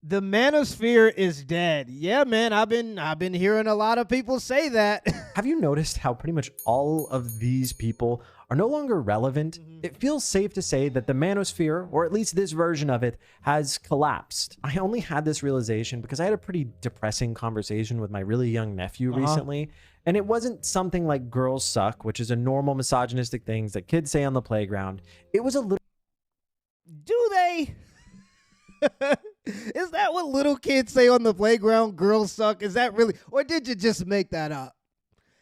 The manosphere is dead. Yeah, man, I've been hearing a lot of people say that. Have you noticed how pretty much all of these people are no longer relevant? It feels safe to say that the manosphere, or at least this version of it, has collapsed. I only had this realization because I had a pretty depressing conversation with my really young nephew recently, and it wasn't something like girls suck, which is a normal misogynistic things that kids say on the playground. It was a little... Do they? Is that what little kids say on the playground? Girls suck? Is that really? Or did you just make that up?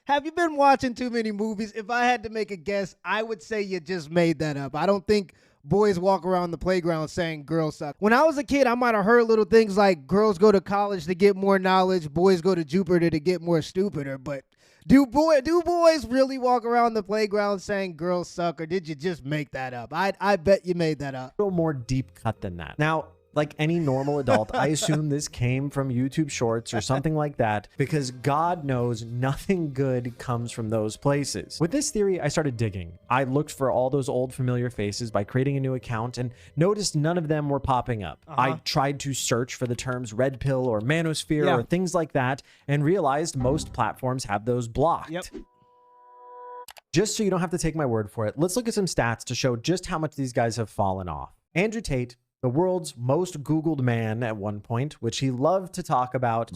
Have you been watching too many movies? If I had to make a guess, I would say you just made that up. I don't think boys walk around the playground saying girls suck. When I was a kid, I might have heard little things like girls go to college to get more knowledge, boys go to Jupiter to get more stupider. But do boys really walk around the playground saying girls suck, or did you just make that up? I bet you made that up. little more deep cut than that. Now, like any normal adult, I assume this came from YouTube Shorts or something like that, because God knows nothing good comes from those places. With this theory, I started digging. I looked for all those old familiar faces by creating a new account and noticed none of them were popping up. I tried to search for the terms red pill or manosphere or things like that and realized most platforms have those blocked. Just so you don't have to take my word for it, let's look at some stats to show just how much these guys have fallen off. Andrew Tate, the world's most Googled man at one point, which he loved to talk about,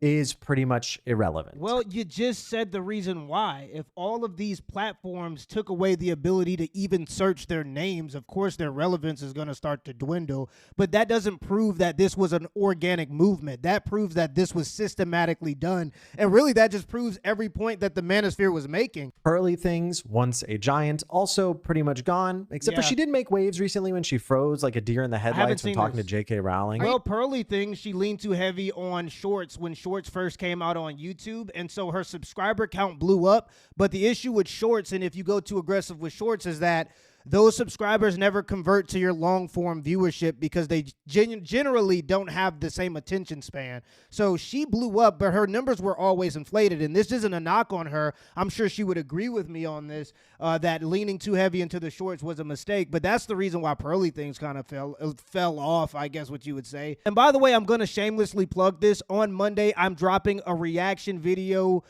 is pretty much irrelevant. Well, you just said the reason why. If all of these platforms took away the ability to even search their names, of course their relevance is going to start to dwindle. But that doesn't prove that this was an organic movement. That proves that this was systematically done. And really, that just proves every point that the manosphere was making. Pearly Things, once a giant, also pretty much gone, except for she did make waves recently when she froze like a deer in the headlights when talking to J.K. Rowling. Well, Pearly Things, she leaned too heavy on shorts when shorts first came out on YouTube, and so her subscriber count blew up. But the issue with shorts, and if you go too aggressive with shorts, is that those subscribers never convert to your long form viewership because they generally don't have the same attention span. So she blew up, but her numbers were always inflated. And this isn't a knock on her. I'm sure she would agree with me on this, that leaning too heavy into the shorts was a mistake. But that's the reason why Pearly Things kind of fell off, I guess what you would say. And by the way, I'm going to shamelessly plug this. On Monday, I'm dropping a reaction video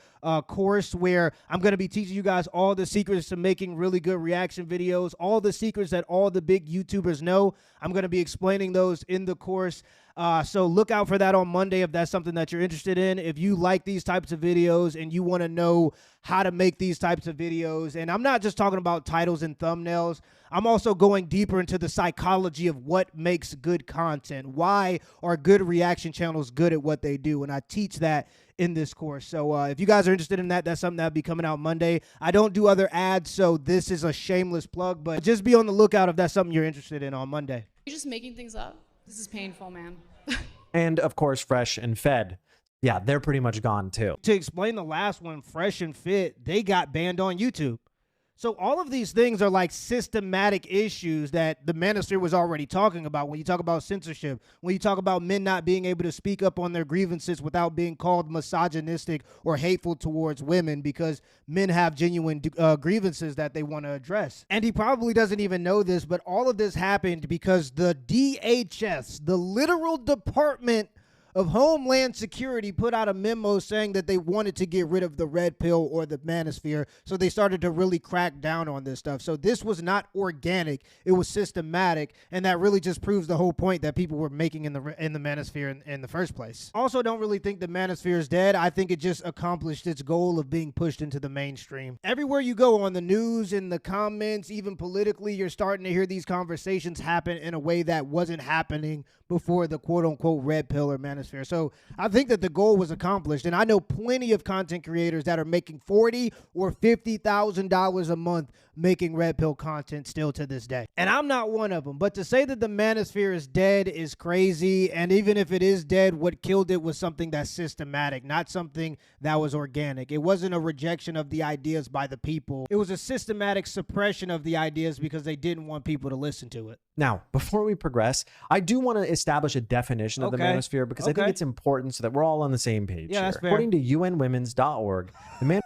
course where I'm going to be teaching you guys all the secrets to making really good reaction videos, all the secrets that all the big YouTubers know. I'm going to be explaining those in the course. So look out for that on Monday if that's something that you're interested in. If you like these types of videos and you want to know how to make these types of videos, and I'm not just talking about titles and thumbnails, I'm also going deeper into the psychology of what makes good content. Why are good reaction channels good at what they do? And I teach that in this course. So if you guys are interested in that, that's something that'll be coming out Monday. I don't do other ads, so this is a shameless plug, but just be on the lookout if that's something you're interested in on Monday. You're just making things up. This is painful, man. And of course, Fresh and Fed. Yeah, they're pretty much gone too. To explain the last one, Fresh and Fit, they got banned on YouTube. So all of these things are like systematic issues that the manosphere was already talking about. When you talk about censorship, when you talk about men not being able to speak up on their grievances without being called misogynistic or hateful towards women because men have genuine grievances that they want to address. And he probably doesn't even know this, but all of this happened because the DHS, the literal Department of Homeland Security, put out a memo saying that they wanted to get rid of the red pill or the manosphere, so they started to really crack down on this stuff. So this was not organic, it was systematic, and that really just proves the whole point that people were making in the manosphere in the first place. Also, don't really think the manosphere is dead. I think it just accomplished its goal of being pushed into the mainstream. Everywhere you go, on the news, in the comments, even politically, you're starting to hear these conversations happen in a way that wasn't happening before the quote-unquote red pill or manosphere. So I think that the goal was accomplished, and I know plenty of content creators that are making $40,000 or $50,000 a month making red pill content still to this day. And I'm not one of them, but to say that the manosphere is dead is crazy, and even if it is dead, what killed it was something that's systematic, not something that was organic. It wasn't a rejection of the ideas by the people. It was a systematic suppression of the ideas because they didn't want people to listen to it. Now, before we progress, I do want to establish a definition of the manosphere because I think it's important so that we're all on the same page here. That's fair. According to unwomens.org, the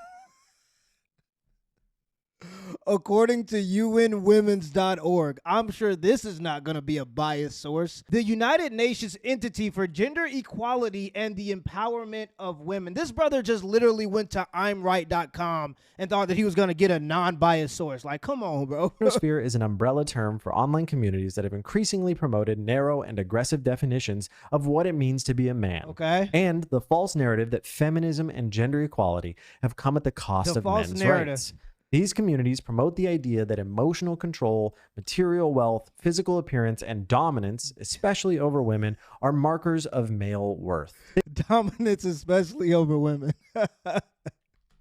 According to unwomens.org, I'm sure this is not going to be a biased source. The United Nations entity for gender equality and the empowerment of women. This brother just literally went to imright.com and thought that he was going to get a non-biased source. Like, come on, bro. Manosphere is an umbrella term for online communities that have increasingly promoted narrow and aggressive definitions of what it means to be a man. Okay. And the false narrative that feminism and gender equality have come at the cost of men's rights. These communities promote the idea that emotional control, material wealth, physical appearance, and dominance, especially over women, are markers of male worth. Dominance, especially over women.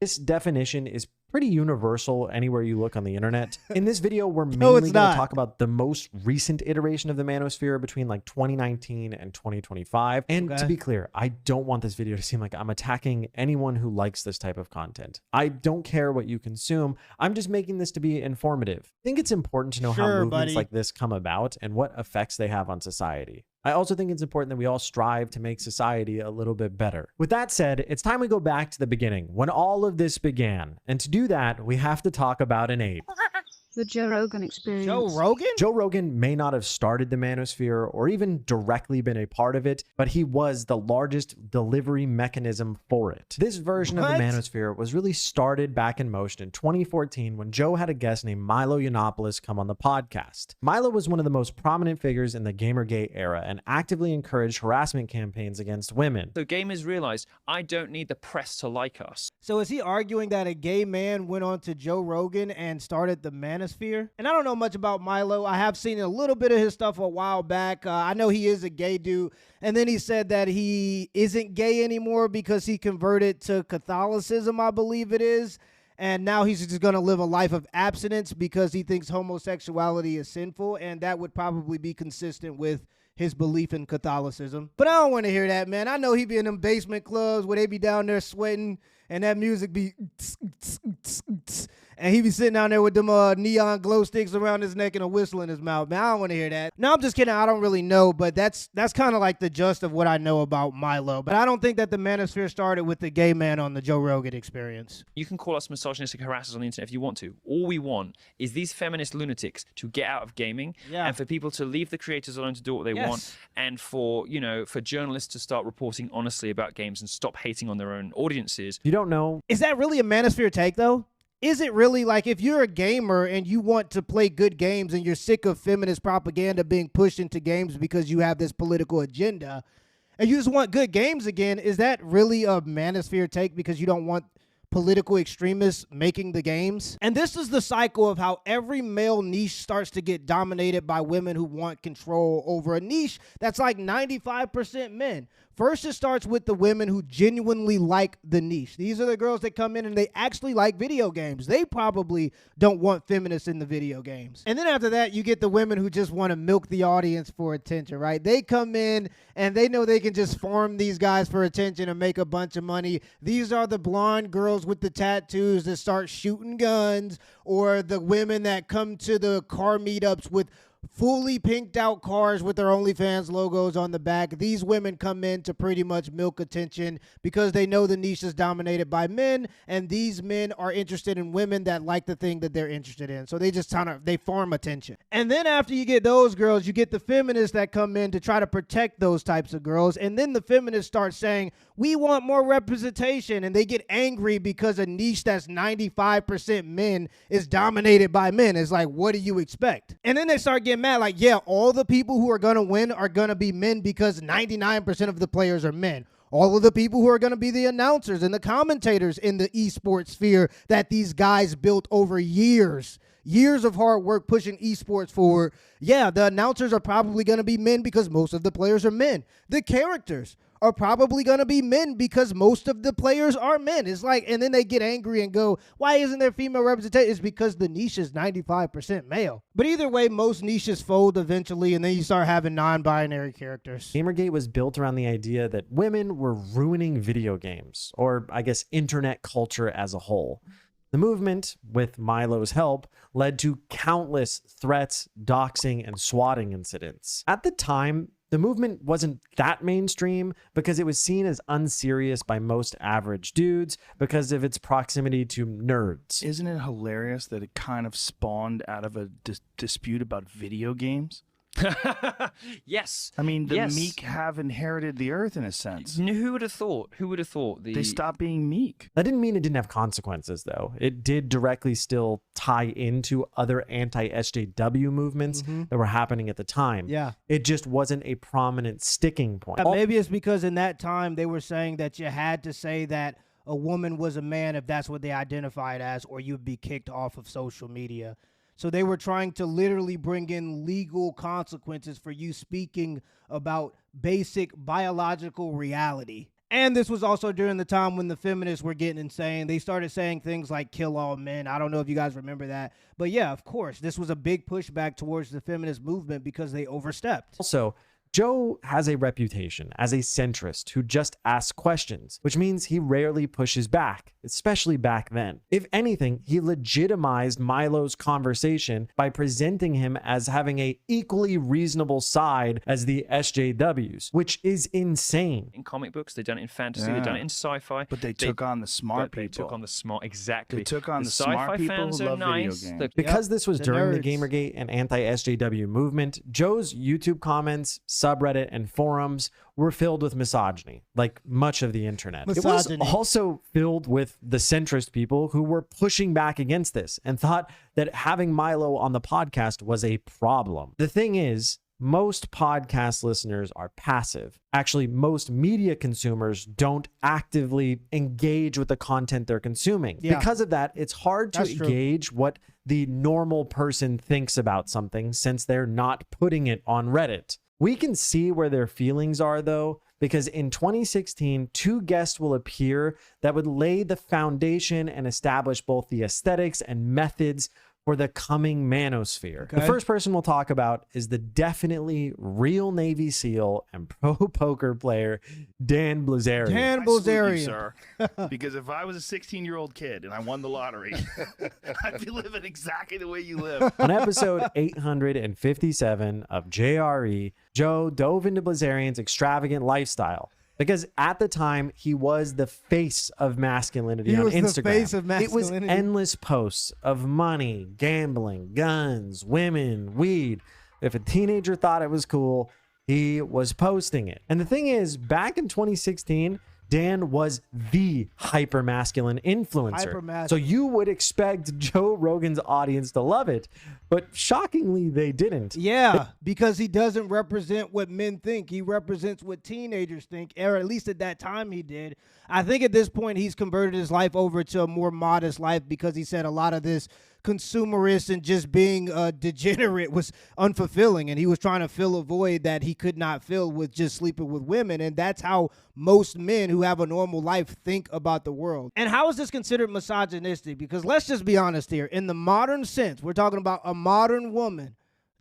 This definition is pretty universal anywhere you look on the internet. In this video, we're mainly going to talk about the most recent iteration of the manosphere between like 2019 and 2025. And to be clear, I don't want this video to seem like I'm attacking anyone who likes this type of content. I don't care what you consume. I'm just making this to be informative. I think it's important to know how movements like this come about and what effects they have on society. I also think it's important that we all strive to make society a little bit better. With that said, it's time we go back to the beginning, when all of this began. And to do that, we have to talk about an ape. The Joe Rogan experience. Joe Rogan? Joe Rogan may not have started the manosphere or even directly been a part of it, but he was the largest delivery mechanism for it. This version of the manosphere was really started back in motion in 2014 when Joe had a guest named Milo Yiannopoulos come on the podcast. Milo was one of the most prominent figures in the Gamergate era and actively encouraged harassment campaigns against women. So gamers realized, I don't need the press to like us. So is he arguing that a gay man went on to Joe Rogan and started the manosphere? And I don't know much about Milo. I have seen a little bit of his stuff a while back. I know he is a gay dude. And then he said that he isn't gay anymore because he converted to Catholicism, I believe it is. And now he's just going to live a life of abstinence because he thinks homosexuality is sinful. And that would probably be consistent with his belief in Catholicism. But I don't want to hear that, man. I know he be in them basement clubs where they be down there sweating and that music be and he be sitting down there with them neon glow sticks around his neck and a whistle in his mouth. Man, I don't want to hear that. No, I'm just kidding. I don't really know, but that's kind of like the gist of what I know about Milo. But I don't think that the manosphere started with the gay man on the Joe Rogan experience. You can call us misogynistic harassers on the internet if you want to. All we want is these feminist lunatics to get out of gaming and for people to leave the creators alone to do what they want, and for, you know, for journalists to start reporting honestly about games and stop hating on their own audiences. You don't know. Is that really a manosphere take, though? Is it really, like, if you're a gamer and you want to play good games and you're sick of feminist propaganda being pushed into games because you have this political agenda and you just want good games again, is that really a manosphere take because you don't want political extremists making the games? And this is the cycle of how every male niche starts to get dominated by women who want control over a niche that's like 95% men. First, it starts with the women who genuinely like the niche. These are the girls that come in and they actually like video games. They probably don't want feminists in the video games. And then after that, you get the women who just want to milk the audience for attention, right? They come in and they know they can just farm these guys for attention and make a bunch of money. These are the blonde girls with the tattoos that start shooting guns, or the women that come to the car meetups with fully pinked out cars with their OnlyFans logos on the back. These women come in to pretty much milk attention because they know the niche is dominated by men, and these men are interested in women that like the thing that they're interested in. So they just they farm attention. And then after you get those girls, you get the feminists that come in to try to protect those types of girls. And then the feminists start saying, we want more representation. And they get angry because a niche that's 95% men is dominated by men. It's like, what do you expect? And then they start getting mad, like, yeah, all the people who are going to win are going to be men because 99% of the players are men. All of the people who are going to be the announcers and the commentators in the esports sphere that these guys built over years of hard work pushing esports forward. Yeah, the announcers are probably going to be men because most of the players are men. The characters are probably going to be men because most of the players are men. It's like, and then they get angry and go, why isn't there female representation? It's because the niche is 95% male. But either way, most niches fold eventually, and then you start having non-binary characters. Gamergate was built around the idea that women were ruining video games, or I guess internet culture as a whole. The movement, with Milo's help, led to countless threats, doxing, and swatting incidents. At the time, The movement wasn't that mainstream because it was seen as unserious by most average dudes because of its proximity to nerds. Isn't it hilarious that it kind of spawned out of a dispute about video games? Yes. I mean, the meek have inherited the earth in a sense. Who would have thought? Who would have thought? They stopped being meek. That didn't mean it didn't have consequences, though. It did directly still tie into other anti-SJW movements that were happening at the time. Yeah. It just wasn't a prominent sticking point. Maybe it's because in that time they were saying that you had to say that a woman was a man if that's what they identified as, or you'd be kicked off of social media. So they were trying to literally bring in legal consequences for you speaking about basic biological reality. And this was also during the time when the feminists were getting insane. They started saying things like kill all men. I don't know if you guys remember that. But yeah, of course, this was a big pushback towards the feminist movement because they overstepped. Also, Joe has a reputation as a centrist who just asks questions, which means he rarely pushes back, especially back then. If anything, he legitimized Milo's conversation by presenting him as having a equally reasonable side as the SJWs, which is insane. In comic books, they've done it in fantasy, they've done it in sci-fi. But they took on the smart people. They took on the smart, exactly. They took on the sci-fi smart people fans who are love nice. video games. Because this was the during the nerds. Gamergate and anti-SJW movement, Joe's YouTube comments, subreddit, and forums were filled with misogyny, like much of the internet. Misogyny. It was also filled with the centrist people who were pushing back against this and thought that having Milo on the podcast was a problem. The thing is, most podcast listeners are passive. Actually, most media consumers don't actively engage with the content they're consuming. Yeah. Because of that, it's hard to That's true. gauge what the normal person thinks about something since they're not putting it on Reddit. We can see where their feelings are, though, because in 2016, 2 guests will appear that would lay the foundation and establish both the aesthetics and methods for the coming manosphere. Okay. The first person we'll talk about is the definitely real Navy SEAL and pro poker player, Dan Blizzerian. Dan I salute you, Blizzerian. sir. Because if I was a 16-year-old kid and I won the lottery, I'd be living exactly the way you live. On episode 857 of JRE, Joe dove into Blizzerian's extravagant lifestyle. Because at the time, he was the face of masculinity He on was the Instagram. face of It was masculinity. endless posts of money, gambling, guns, women, weed. If a teenager thought it was cool, he was posting it. And the thing is, back in 2016, Dan was the hyper-masculine influencer. Hyper-masculine. So you would expect Joe Rogan's audience to love it, but shockingly, they didn't. Yeah, because he doesn't represent what men think. He represents what teenagers think, or at least at that time he did. I think at this point he's converted his life over to a more modest life because he said a lot of this consumerist and just being a degenerate was unfulfilling, and he was trying to fill a void that he could not fill with just sleeping with women. And that's how most men who have a normal life think about the world. And how is this considered misogynistic? Because let's just be honest here, in the modern sense, we're talking about a modern woman.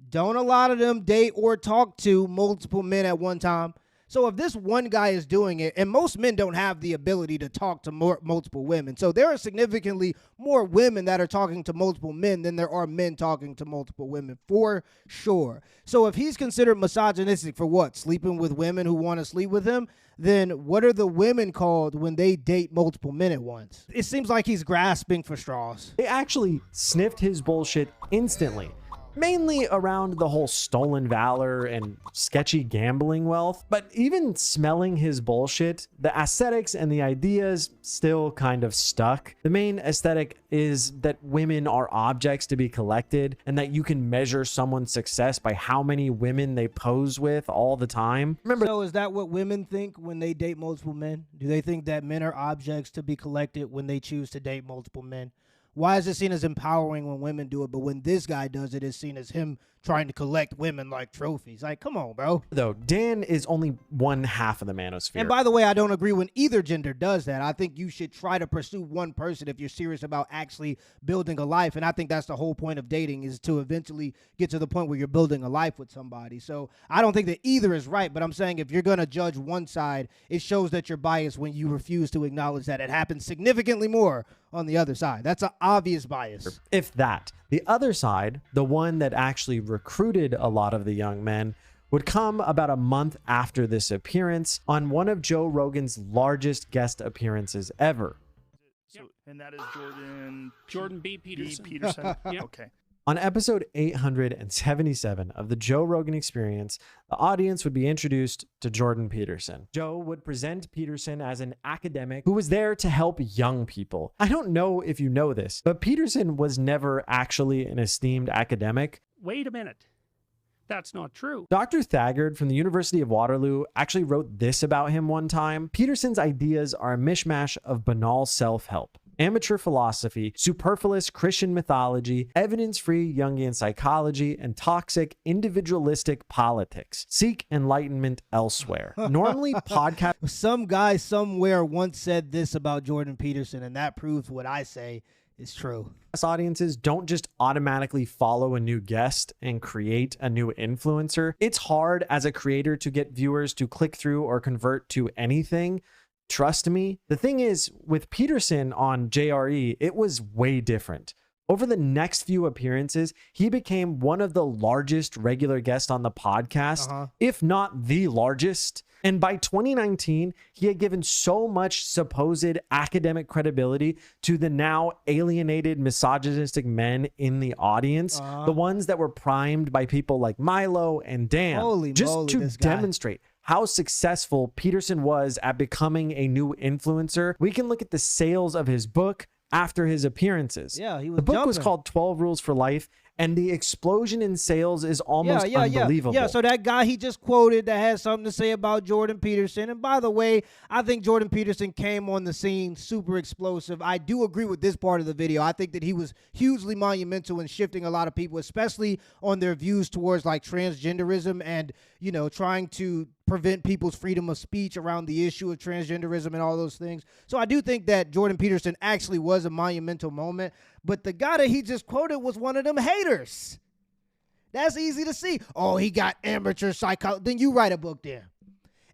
Don't a lot of them date or talk to multiple men at one time? So if this one guy is doing it, and most men don't have the ability to talk to multiple women, so there are significantly more women that are talking to multiple men than there are men talking to multiple women, for sure. So if he's considered misogynistic for what? Sleeping with women who want to sleep with him? Then what are the women called when they date multiple men at once? It seems like he's grasping for straws. They actually sniffed his bullshit instantly. Mainly around the whole stolen valor and sketchy gambling wealth. But even smelling his bullshit, the aesthetics and the ideas still kind of stuck. The main aesthetic is that women are objects to be collected and that you can measure someone's success by how many women they pose with all the time. Remember, So is that what women think when they date multiple men? Do they think that men are objects to be collected when they choose to date multiple men? Why is it seen as empowering when women do it, but when this guy does it, it's seen as him trying to collect women like trophies? Like, come on, bro. though, Dan is only one half of the manosphere. And by the way, I don't agree when either gender does that. I think you should try to pursue one person if you're serious about actually building a life. And I think that's the whole point of dating, is to eventually get to the point where you're building a life with somebody. So I don't think that either is right, but I'm saying if you're going to judge one side, it shows that you're biased when you refuse to acknowledge that it happens significantly more on the other side. That's an obvious bias. If that. The other side, the one that actually recruited a lot of the young men, would come about a month after this appearance on one of Joe Rogan's largest guest appearances ever. So, and that is Jordan B. Peterson. Peterson. Yep. Okay. On episode 877 of the Joe Rogan Experience, the audience would be introduced to Jordan Peterson. Joe would present Peterson as an academic who was there to help young people. I don't know if you know this, but Peterson was never actually an esteemed academic. Wait a minute. That's not true. Dr. Thagard from the University of Waterloo actually wrote this about him one time. Peterson's ideas are a mishmash of banal self-help, amateur philosophy, superfluous Christian mythology, evidence-free Jungian psychology, and toxic individualistic politics. Seek enlightenment elsewhere. Normally, podcast... Some guy somewhere once said this about Jordan Peterson, and that proves what I say is true. Audiences don't just automatically follow a new guest and create a new influencer. It's hard as a creator to get viewers to click through or convert to anything. Trust me. The thing is, with Peterson on JRE, it was way different. Over the next few appearances, he became one of the largest regular guests on the podcast, if not the largest. And by 2019, he had given so much supposed academic credibility to the now alienated misogynistic men in the audience, the ones that were primed by people like Milo and Dan, to demonstrate how successful Peterson was at becoming a new influencer. We can look at the sales of his book after his appearances. Yeah, he was The book was jumping. called 12 Rules for Life, and the explosion in sales is almost unbelievable. Yeah, so that guy he just quoted that had something to say about Jordan Peterson. And by the way, I think Jordan Peterson came on the scene super explosive. I do agree with this part of the video. I think that he was hugely monumental in shifting a lot of people, especially on their views towards like transgenderism and, you know, trying to prevent people's freedom of speech around the issue of transgenderism and all those things. So I do think that Jordan Peterson actually was a monumental moment, but the guy that he just quoted was one of them haters. That's easy to see. Oh, he got amateur psychology. Then you write a book then.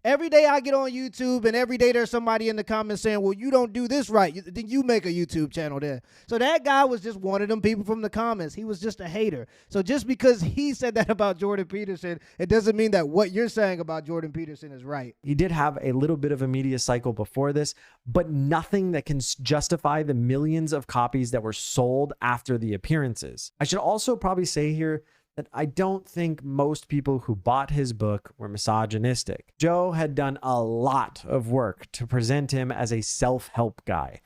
Every day I get on YouTube and every day there's somebody in the comments saying, well, you don't do this right. Then you make a YouTube channel there. So that guy was just one of them people from the comments. He was just a hater. So just because he said that about Jordan Peterson, it doesn't mean that what you're saying about Jordan Peterson is right. He did have a little bit of a media cycle before this, but nothing that can justify the millions of copies that were sold after the appearances. I should also probably say here that I don't think most people who bought his book were misogynistic. Joe had done a lot of work to present him as a self-help guy.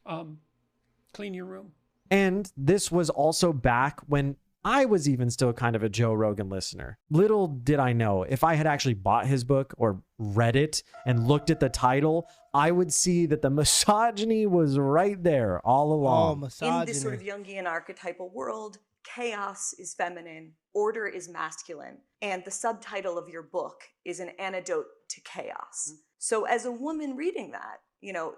Clean your room. And this was also back when I was even still kind of a Joe Rogan listener. Little did I know, if I had actually bought his book or read it and looked at the title, I would see that the misogyny was right there all along. Oh, misogyny. In this sort of Jungian archetypal world, chaos is feminine, order is masculine, and the subtitle of your book is an antidote to chaos. So as a woman reading that, you know,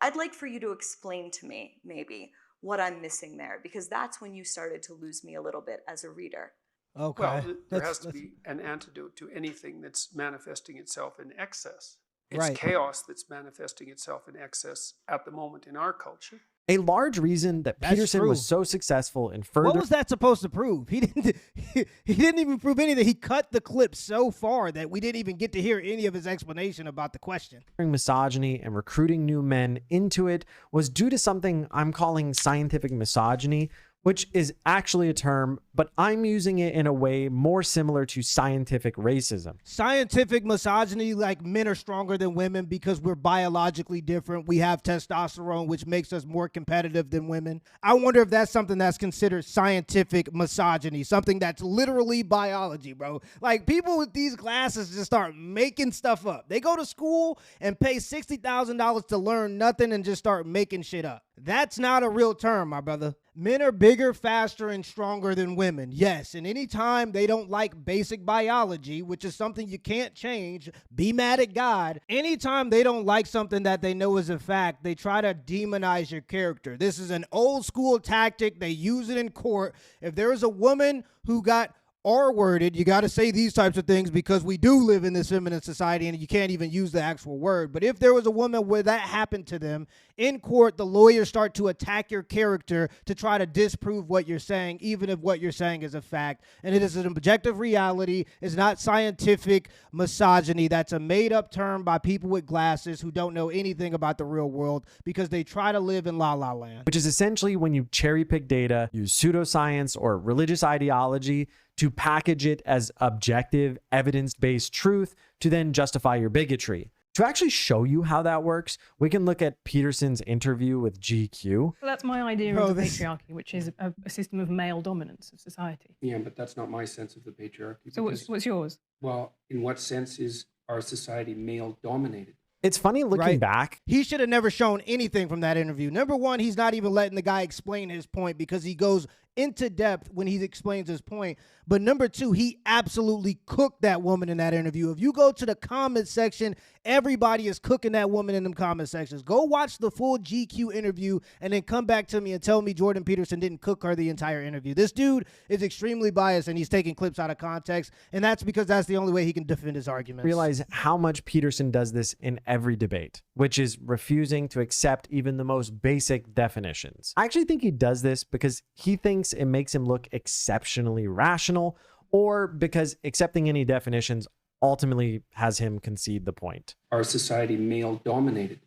I'd like for you to explain to me maybe what I'm missing there, because that's when you started to lose me a little bit as a reader. Okay. Well, there has to be an antidote to anything that's manifesting itself in excess. It's Right. chaos that's manifesting itself in excess at the moment in our culture. A large reason that That's Peterson true. was so successful in further... What was that supposed to prove? He didn't even prove anything. He cut the clip so far that we didn't even get to hear any of his explanation about the question. misogyny and recruiting new men into it was due to something I'm calling scientific misogyny, which is actually a term, but I'm using it in a way more similar to scientific racism. Scientific misogyny, like men are stronger than women because we're biologically different. We have testosterone, which makes us more competitive than women. I wonder if that's something that's considered scientific misogyny, something that's literally biology, bro. Like people with these glasses just start making stuff up. They go to school and pay $60,000 to learn nothing and just start making shit up. That's not a real term, my brother. Men are bigger, faster, and stronger than women. Yes, and anytime they don't like basic biology, which is something you can't change, be mad at God. Anytime they don't like something that they know is a fact, they try to demonize your character. This is an old school tactic. They use it in court. If there is a woman who got R-worded. You got to say these types of things because we do live in this feminist society and you can't even use the actual word. But if there was a woman where that happened to them, in court, the lawyers start to attack your character to try to disprove what you're saying, even if what you're saying is a fact. And it is an objective reality. It's not scientific misogyny. That's a made-up term by people with glasses who don't know anything about the real world because they try to live in La La Land. Which is essentially when you cherry-pick data, use pseudoscience or religious ideology to package it as objective, evidence-based truth to then justify your bigotry. To actually show you how that works, we can look at Peterson's interview with GQ. Well, that's my idea of the patriarchy, which is a system of male dominance of society. Yeah, but that's not my sense of the patriarchy. So what's yours? Well, in what sense is our society male-dominated? It's funny looking back. He should have never shown anything from that interview. Number one, he's not even letting the guy explain his point because he goes into depth when he explains his point. But number two, he absolutely cooked that woman in that interview. If you go to the comment section, everybody is cooking that woman in them comment sections. Go watch the full GQ interview and then come back to me and tell me Jordan Peterson didn't cook her the entire interview. This dude is extremely biased and he's taking clips out of context. And that's because that's the only way he can defend his arguments. Realize how much Peterson does this in every debate, which is refusing to accept even the most basic definitions. I actually think he does this because he thinks it makes him look exceptionally rational, or because accepting any definitions ultimately has him concede the point. Our society male-dominated.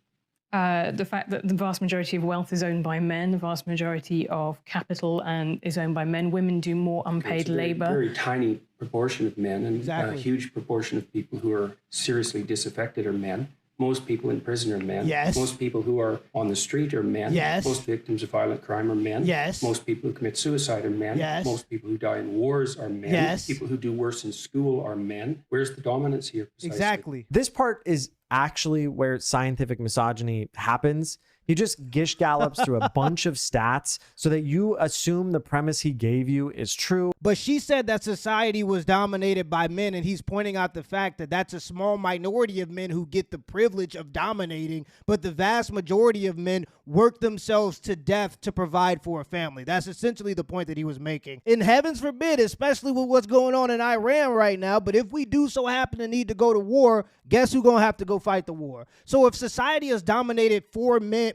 The fact that the vast majority of wealth is owned by men, the vast majority of capital is owned by men. Women do more unpaid labor. Very tiny proportion of men, and a huge proportion of people who are seriously disaffected are men. Most people in prison are men. Yes. Most people who are on the street are men. Yes. Most victims of violent crime are men. Yes. Most people who commit suicide are men. Yes. Most people who die in wars are men. Yes. People who do worse in school are men. Where's the dominance here? Precisely? Exactly. This part is actually where scientific misogyny happens. He just gish gallops through a bunch of stats so that you assume the premise he gave you is true. But she said that society was dominated by men, and he's pointing out the fact that that's a small minority of men who get the privilege of dominating, but the vast majority of men work themselves to death to provide for a family. That's essentially the point that he was making. And heavens forbid, especially with what's going on in Iran right now, but if we do so happen to need to go to war, guess who's gonna have to go fight the war? So if society is dominated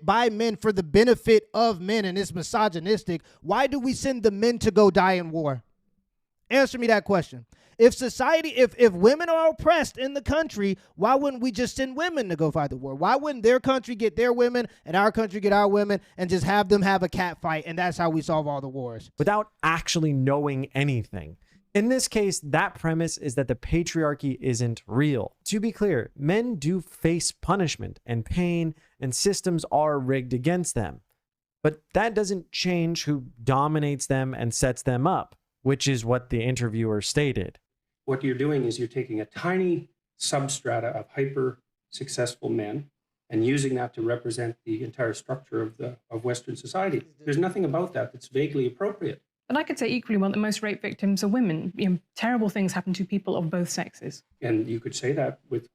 by men for the benefit of men and it's misogynistic, why do we send the men to go die in war? Answer me that question. If society, if women are oppressed in the country, why wouldn't we just send women to go fight the war? Why wouldn't their country get their women and our country get our women and just have them have a cat fight, and that's how we solve all the wars? Without actually knowing anything. In this case, that premise is that the patriarchy isn't real. To be clear, men do face punishment and pain, and systems are rigged against them. But that doesn't change who dominates them and sets them up, which is what the interviewer stated. What you're doing is you're taking a tiny substrata of hyper-successful men and using that to represent the entire structure of Western society. There's nothing about that that's vaguely appropriate. But I could say equally well that most rape victims are women. Terrible things happen to people of both sexes. And you could say that with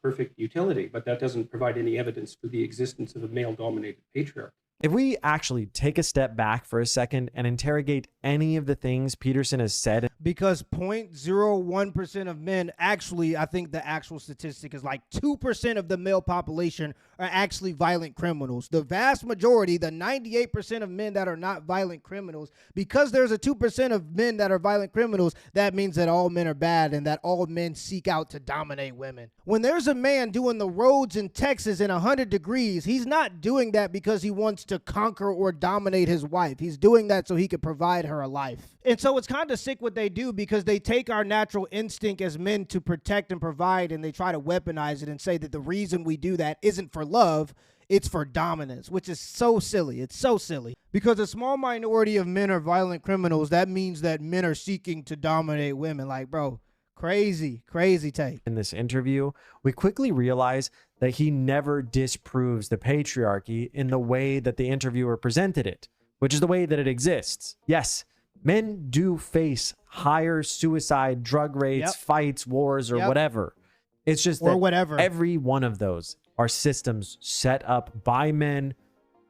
perfect utility, but that doesn't provide any evidence for the existence of a male-dominated patriarchy. If we actually take a step back for a second and interrogate any of the things Peterson has said. Because 0.01% of men, actually, I think the actual statistic is like 2% of the male population are actually violent criminals. The vast majority, the 98% of men that are not violent criminals, because there's a 2% of men that are violent criminals, that means that all men are bad and that all men seek out to dominate women. When there's a man doing the roads in Texas in 100 degrees, he's not doing that because he wants to conquer or dominate his wife. He's doing that so he could provide her a life. And so it's kind of sick what they do, because they take our natural instinct as men to protect and provide, and they try to weaponize it and say that the reason we do that isn't for love, it's for dominance, which is so silly. It's so silly. Because a small minority of men are violent criminals, that means that men are seeking to dominate women. Like, bro, crazy take. In this interview, we quickly realize that he never disproves the patriarchy in the way that the interviewer presented it, which is the way that it exists. Yes, men do face higher suicide, drug rates, fights, wars, or whatever. It's just that every one of those are systems set up by men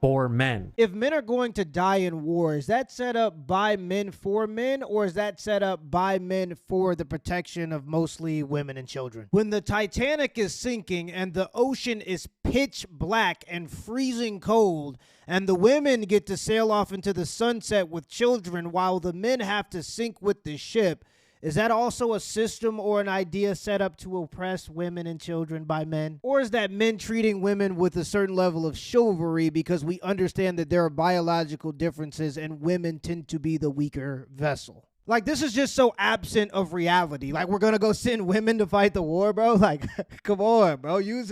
for men. If men are going to die in war, is that set up by men for men, or is that set up by men for the protection of mostly women and children? When the Titanic is sinking and the ocean is pitch black and freezing cold, and the women get to sail off into the sunset with children while the men have to sink with the ship, is that also a system or an idea set up to oppress women and children by men? Or is that men treating women with a certain level of chivalry because we understand that there are biological differences and women tend to be the weaker vessel? Like, this is just so absent of reality. Like, we're going to go send women to fight the war, bro? Like, come on, bro. You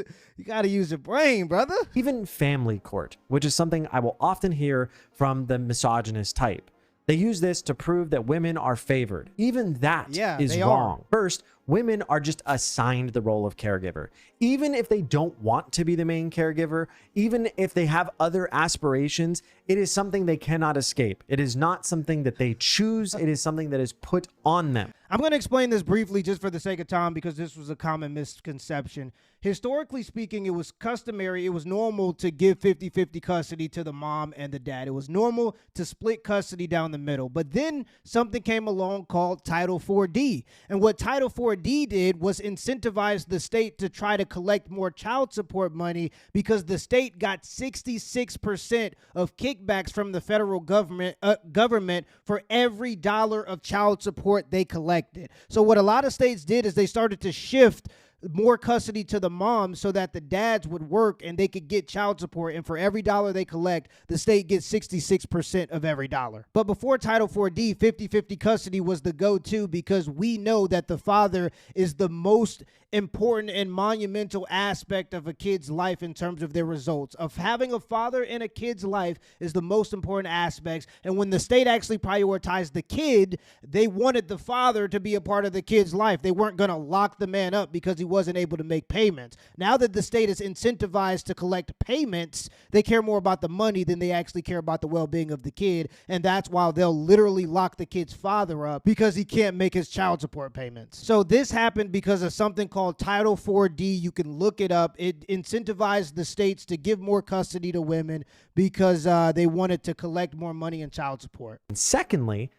got to use your brain, brother. Even family court, which is something I will often hear from the misogynist type. They use this to prove that women are favored. Even that is wrong. First, women are just assigned the role of caregiver. Even if they don't want to be the main caregiver, even if they have other aspirations, it is something they cannot escape. It is not something that they choose. It is something that is put on them. I'm going to explain this briefly just for the sake of time because this was a common misconception. Historically speaking, it was customary, it was normal to give 50-50 custody to the mom and the dad. It was normal to split custody down the middle. But then something came along called Title 4D. And what Title 4D did was incentivize the state to try to collect more child support money because the state got 66% of kickbacks from the federal government for every dollar of child support they collected. So what a lot of states did is they started to shift more custody to the mom so that the dads would work and they could get child support, and for every dollar they collect, the state gets 66% of every dollar. But before Title 4D, 50-50 custody was the go-to because we know that the father is the most important and monumental aspect of a kid's life in terms of their results. Of having a father in a kid's life is the most important aspects, and when the state actually prioritized the kid, they wanted the father to be a part of the kid's life. They weren't going to lock the man up because he wasn't able to make payments. Now that the state is incentivized to collect payments, they care more about the money than they actually care about the well-being of the kid, and that's why they'll literally lock the kid's father up because he can't make his child support payments. So this happened because of something called Title 4D. You can look it up. It incentivized the states to give more custody to women because they wanted to collect more money in child support. And secondly,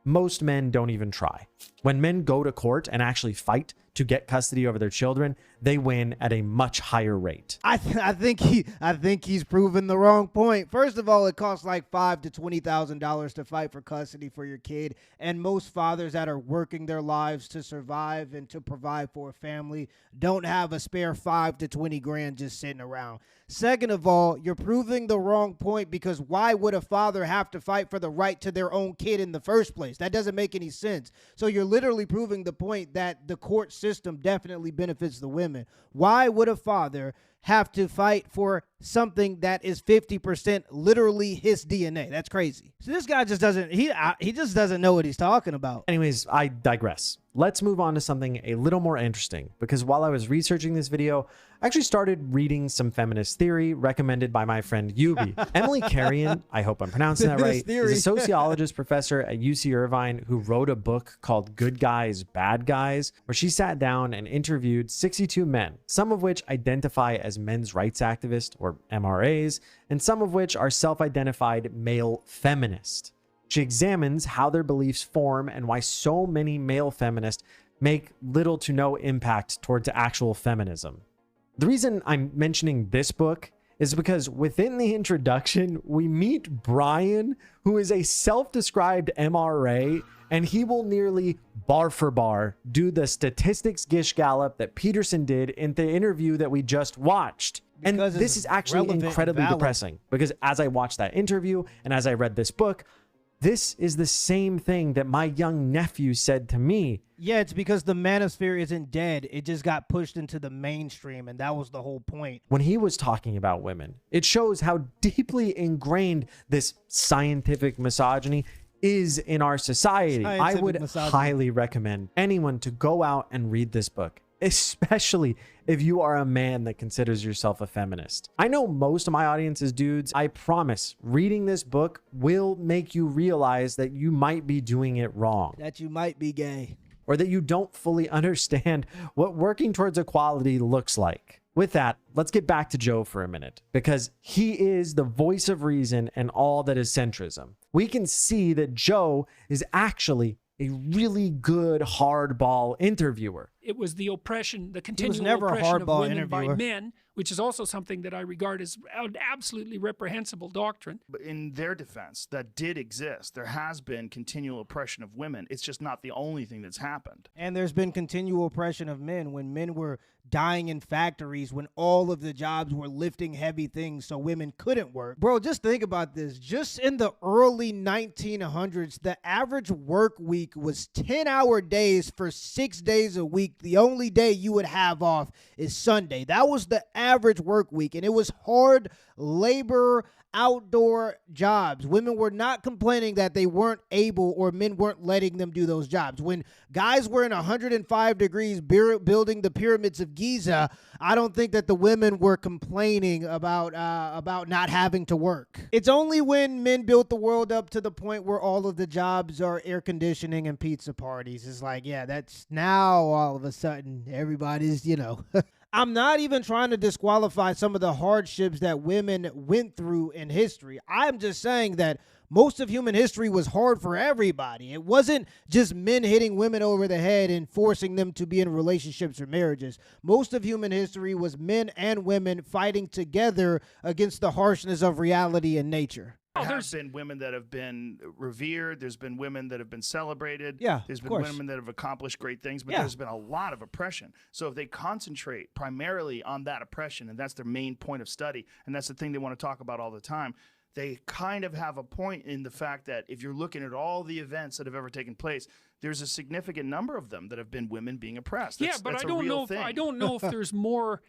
most men don't even try. When men go to court and actually fight to get custody over their children, they win at a much higher rate. I think he's proven the wrong point. First of all, it costs like $5,000 to $20,000 to fight for custody for your kid, and most fathers that are working their lives to survive and to provide for a family don't have a spare $5 to $20,000 just sitting around. Second of all, you're proving the wrong point because why would a father have to fight for the right to their own kid in the first place? That doesn't make any sense. So you're literally proving the point that the court system definitely benefits the women. Why would a father have to fight for something that is 50% literally his DNA? That's crazy. So this guy just doesn't, he just doesn't know what he's talking about. Anyways, I digress. Let's move on to something a little more interesting, because while I was researching this video, I actually started reading some feminist theory recommended by my friend Yubi. Emily Carrion, I hope I'm pronouncing that right, is a sociologist professor at UC Irvine who wrote a book called Good Guys, Bad Guys, where she sat down and interviewed 62 men, some of which identify as men's rights activists or MRAs, and some of which are self-identified male feminists. She examines how their beliefs form and why so many male feminists make little to no impact towards actual feminism. The reason I'm mentioning this book is because within the introduction, we meet Brian, who is a self-described MRA, and he will nearly bar for bar do the statistics gish gallop that Peterson did in the interview that we just watched. And this is actually incredibly depressing because as I watched that interview and as I read this book, this is the same thing that my young nephew said to me. Yeah, it's because the manosphere isn't dead. It just got pushed into the mainstream, and that was the whole point. When he was talking about women, it shows how deeply ingrained this scientific misogyny is in our society. I would highly recommend anyone to go out and read this book, especially if you are a man that considers yourself a feminist. I know most of my audience is dudes. I promise reading this book will make you realize that you might be doing it wrong. That you might be gay. Or that you don't fully understand what working towards equality looks like. With that, let's get back to Joe for a minute, because he is the voice of reason and all that is centrism. We can see that Joe is actually a really good hardball interviewer. It was the oppression, the continual never a oppression of hardball women by interviewer. men, which is also something that I regard as an absolutely reprehensible doctrine. But in their defense, that did exist. There has been continual oppression of women. It's just not the only thing that's happened. And there's been continual oppression of men when men were dying in factories, when all of the jobs were lifting heavy things so women couldn't work. Bro, just think about this. Just in the early 1900s, the average work week was 10-hour days for 6 days a week. The only day you would have off is Sunday. That was the average work week, and it was hard labor, outdoor jobs. Women were not complaining that they weren't able or men weren't letting them do those jobs. When guys were in 105 degrees building the pyramids of Giza, I don't think that the women were complaining about not having to work. It's only when men built the world up to the point where all of the jobs are air conditioning and pizza parties. It's like, yeah, that's now all of a sudden everybody's, I'm not even trying to disqualify some of the hardships that women went through in history. I'm just saying that most of human history was hard for everybody. It wasn't just men hitting women over the head and forcing them to be in relationships or marriages. Most of human history was men and women fighting together against the harshness of reality and nature. There have been women that have been revered. There's been women that have been celebrated. Yeah, there's been course. women that have accomplished great things, but Yeah. there's been a lot of oppression. So if they concentrate primarily on that oppression, and that's their main point of study, and that's the thing they want to talk about all the time, they kind of have a point in the fact that if you're looking at all the events that have ever taken place, there's a significant number of them that have been women being oppressed. That's but a I don't real know if thing. I don't know if there's more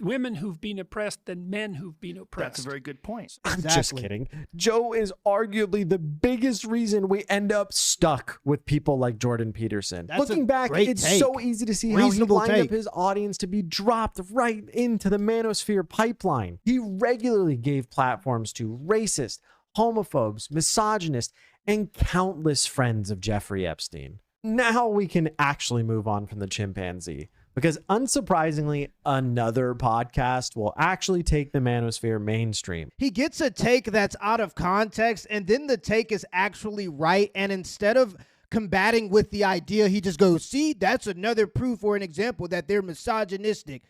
women who've been oppressed than men who've been oppressed. That's a very good point. I'm just kidding. Joe is arguably the biggest reason we end up stuck with people like Jordan Peterson. That's Looking a back, great it's take. so easy to see how he Reasonable lined take. up his audience to be dropped right into the manosphere pipeline. He regularly gave platforms to racist, homophobes, misogynists, and countless friends of Jeffrey Epstein. Now we can actually move on from the chimpanzee, because unsurprisingly, another podcast will actually take the manosphere mainstream. He gets a take that's out of context, and then the take is actually right, and instead of combating with the idea, he just goes, see, that's another proof or an example that they're misogynistic.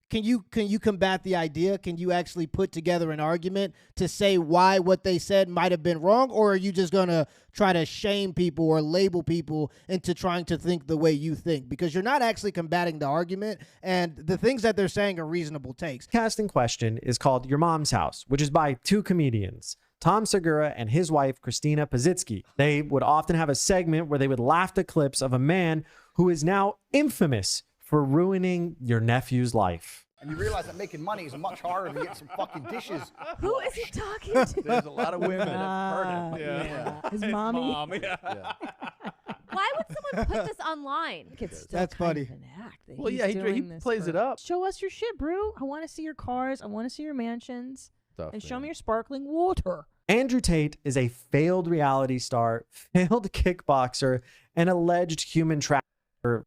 Can you combat the idea? Can you actually put together an argument to say why what they said might have been wrong? Or are you just going to try to shame people or label people into trying to think the way you think? Because you're not actually combating the argument, and the things that they're saying are reasonable takes. The podcast in question is called Your Mom's House, which is by two comedians, Tom Segura and his wife, Christina Pazitsky. They would often have a segment where they would laugh at clips of a man who is now infamous for ruining your nephew's life. And you realize that making money is much harder than getting some fucking dishes. Who is he talking to? There's a lot of women that have heard him. Yeah. His mommy. Why would someone put this online? It's still That's kind funny. of an act that Well, he's yeah, he doing this plays for. it up. Show us your shit, bro. I want to see your cars. I want to see your mansions. Tough, And show man. me your sparkling water. Andrew Tate is a failed reality star, failed kickboxer, and alleged human trafficker.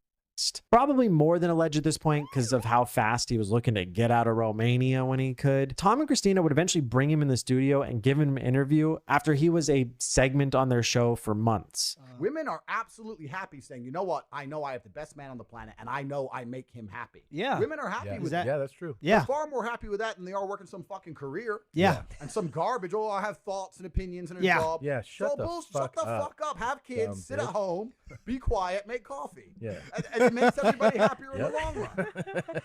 Probably more than alleged at this point because of how fast he was looking to get out of Romania when he could. Tom and Christina would eventually bring him in the studio and give him an interview after he was a segment on their show for months. Women are absolutely happy saying, you know what? I know I have the best man on the planet, and I know I make him happy. Yeah. Women are happy with that. Yeah, that's true. Yeah. They're far more happy with that than they are working some fucking career. Yeah. And some garbage. Oh, I have thoughts and opinions and a Yeah. job. Yeah, shut the Shut the fuck fuck up. Have kids, dumb sit at bitch. home, be quiet, make coffee. Yeah. And it makes everybody happier in Yep. the long run.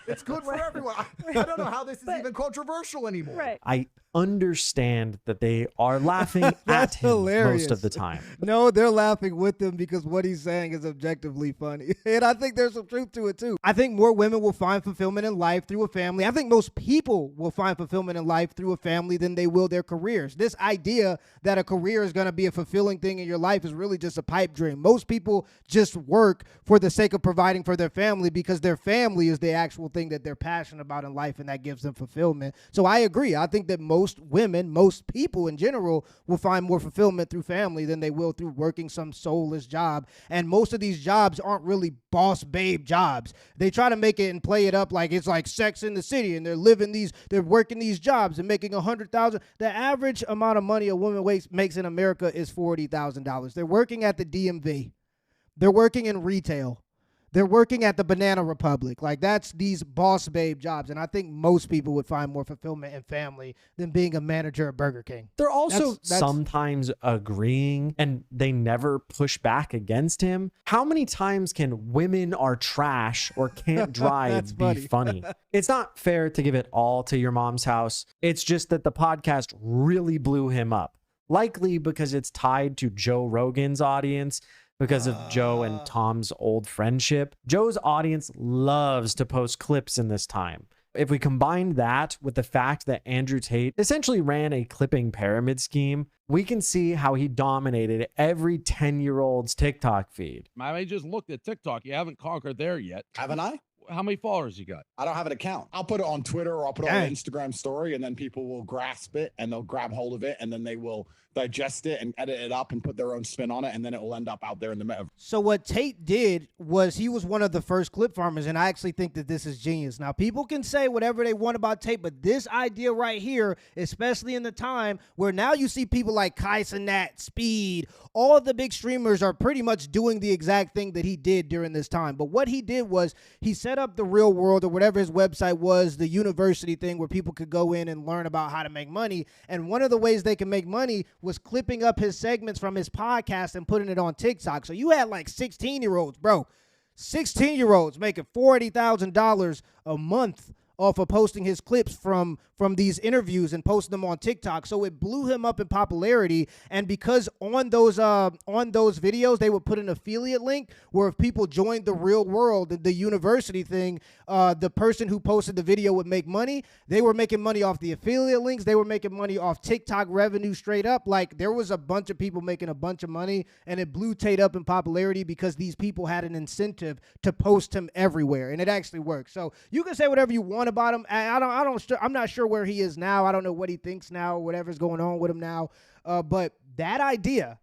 It's good for everyone. I don't know how this is even controversial anymore. Right. I understand that they are laughing at That's him hilarious. most of the time. No, they're laughing with him because what he's saying is objectively funny. And I think there's some truth to it too. I think more women will find fulfillment in life through a family. I think most people will find fulfillment in life through a family than they will their careers. This idea that a career is going to be a fulfilling thing in your life is really just a pipe dream. Most people just work for the sake of providing for their family because their family is the actual thing that they're passionate about in life, and that gives them fulfillment. So I agree. I think that most most women, most people in general, will find more fulfillment through family than they will through working some soulless job. And most of these jobs aren't really boss babe jobs. They try to make it and play it up like it's like Sex in the City, and they're working these jobs and making $100,000. The average amount of money a woman makes in America is $40,000. They're working at the DMV. They're working in retail. They're working at the Banana Republic. Like, that's these boss babe jobs. And I think most people would find more fulfillment in family than being a manager at Burger King. They're also sometimes agreeing, and they never push back against him. How many times can women are trash or can't drive be funny? It's not fair to give it all to Your Mom's House. It's just that the podcast really blew him up. Likely because it's tied to Joe Rogan's audience, because of Joe and Tom's old friendship. Joe's audience loves to post clips in this time. If we combine that with the fact that Andrew Tate essentially ran a clipping pyramid scheme, we can see how he dominated every 10-year-old's TikTok feed. I just looked at TikTok. You haven't conquered there yet. Haven't I? How many followers you got? I don't have an account. I'll put it on Twitter or I'll put it on an Instagram story, and then people will grasp it and they'll grab hold of it, and then they will digest it and edit it up and put their own spin on it, and then it will end up out there in the metaverse. So what Tate did was he was one of the first clip farmers, and I actually think that this is genius. Now, people can say whatever they want about Tate, but this idea right here, especially in the time where now you see people like Kai Cenat, Speed, all the big streamers are pretty much doing the exact thing that he did during this time. But what he did was he set up the Real World, or whatever his website was, the university thing where people could go in and learn about how to make money. And one of the ways they can make money was clipping up his segments from his podcast and putting it on TikTok. So you had like 16-year-olds, bro. 16-year-olds making $40,000 a month off of posting his clips from these interviews and posting them on TikTok. So it blew him up in popularity. And because on those videos, they would put an affiliate link where if people joined the Real World, the university thing, the person who posted the video would make money. They were making money off the affiliate links. They were making money off TikTok revenue straight up. Like, there was a bunch of people making a bunch of money, and it blew Tate up in popularity because these people had an incentive to post him everywhere, and it actually worked. So you can say whatever you want about him. I'm not sure where he is now. I don't know what he thinks now, or whatever's going on with him now. But that idea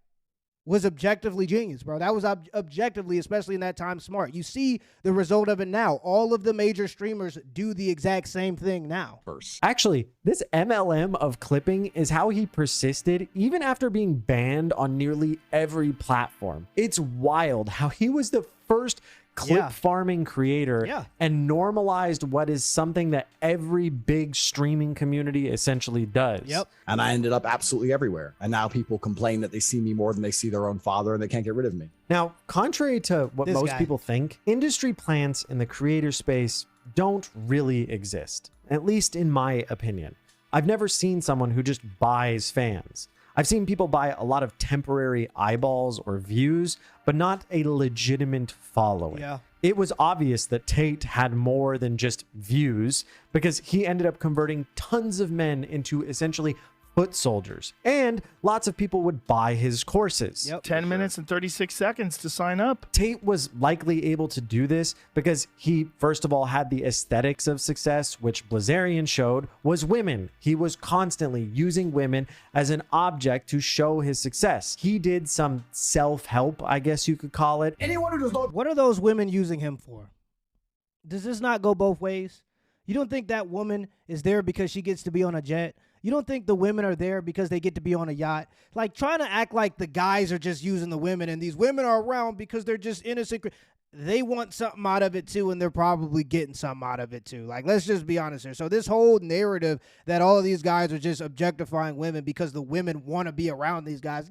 was objectively genius, bro. That was objectively, especially in that time, smart. You see the result of it now. All of the major streamers do the exact same thing now. Actually, this MLM of clipping is how he persisted even after being banned on nearly every platform. It's wild how he was the first clip farming creator and normalized what is something that every big streaming community essentially does. And I ended up absolutely everywhere. And now people complain that they see me more than they see their own father, and they can't get rid of me. Now, contrary to what most people think, industry plants in the creator space don't really exist, at least in my opinion. I've never seen someone who just buys fans. I've seen people buy a lot of temporary eyeballs or views, but not a legitimate following. It was obvious that Tate had more than just views, because he ended up converting tons of men into essentially foot soldiers, and lots of people would buy his courses. 10 minutes and 36 seconds to sign up. Tate was likely able to do this because he, first of all, had the aesthetics of success, which Blizzerian showed was women. He was constantly using women as an object to show his success. He did some self-help, I guess you could call it. Anyone who does not... What are those women using him for? Does this not go both ways? You don't think that woman is there because she gets to be on a jet? You don't think the women are there because they get to be on a yacht? Like, trying to act like the guys are just using the women and these women are around because they're just innocent. They want something out of it too, and they're probably getting something out of it too. Like, let's just be honest here. So this whole narrative that all of these guys are just objectifying women because the women want to be around these guys,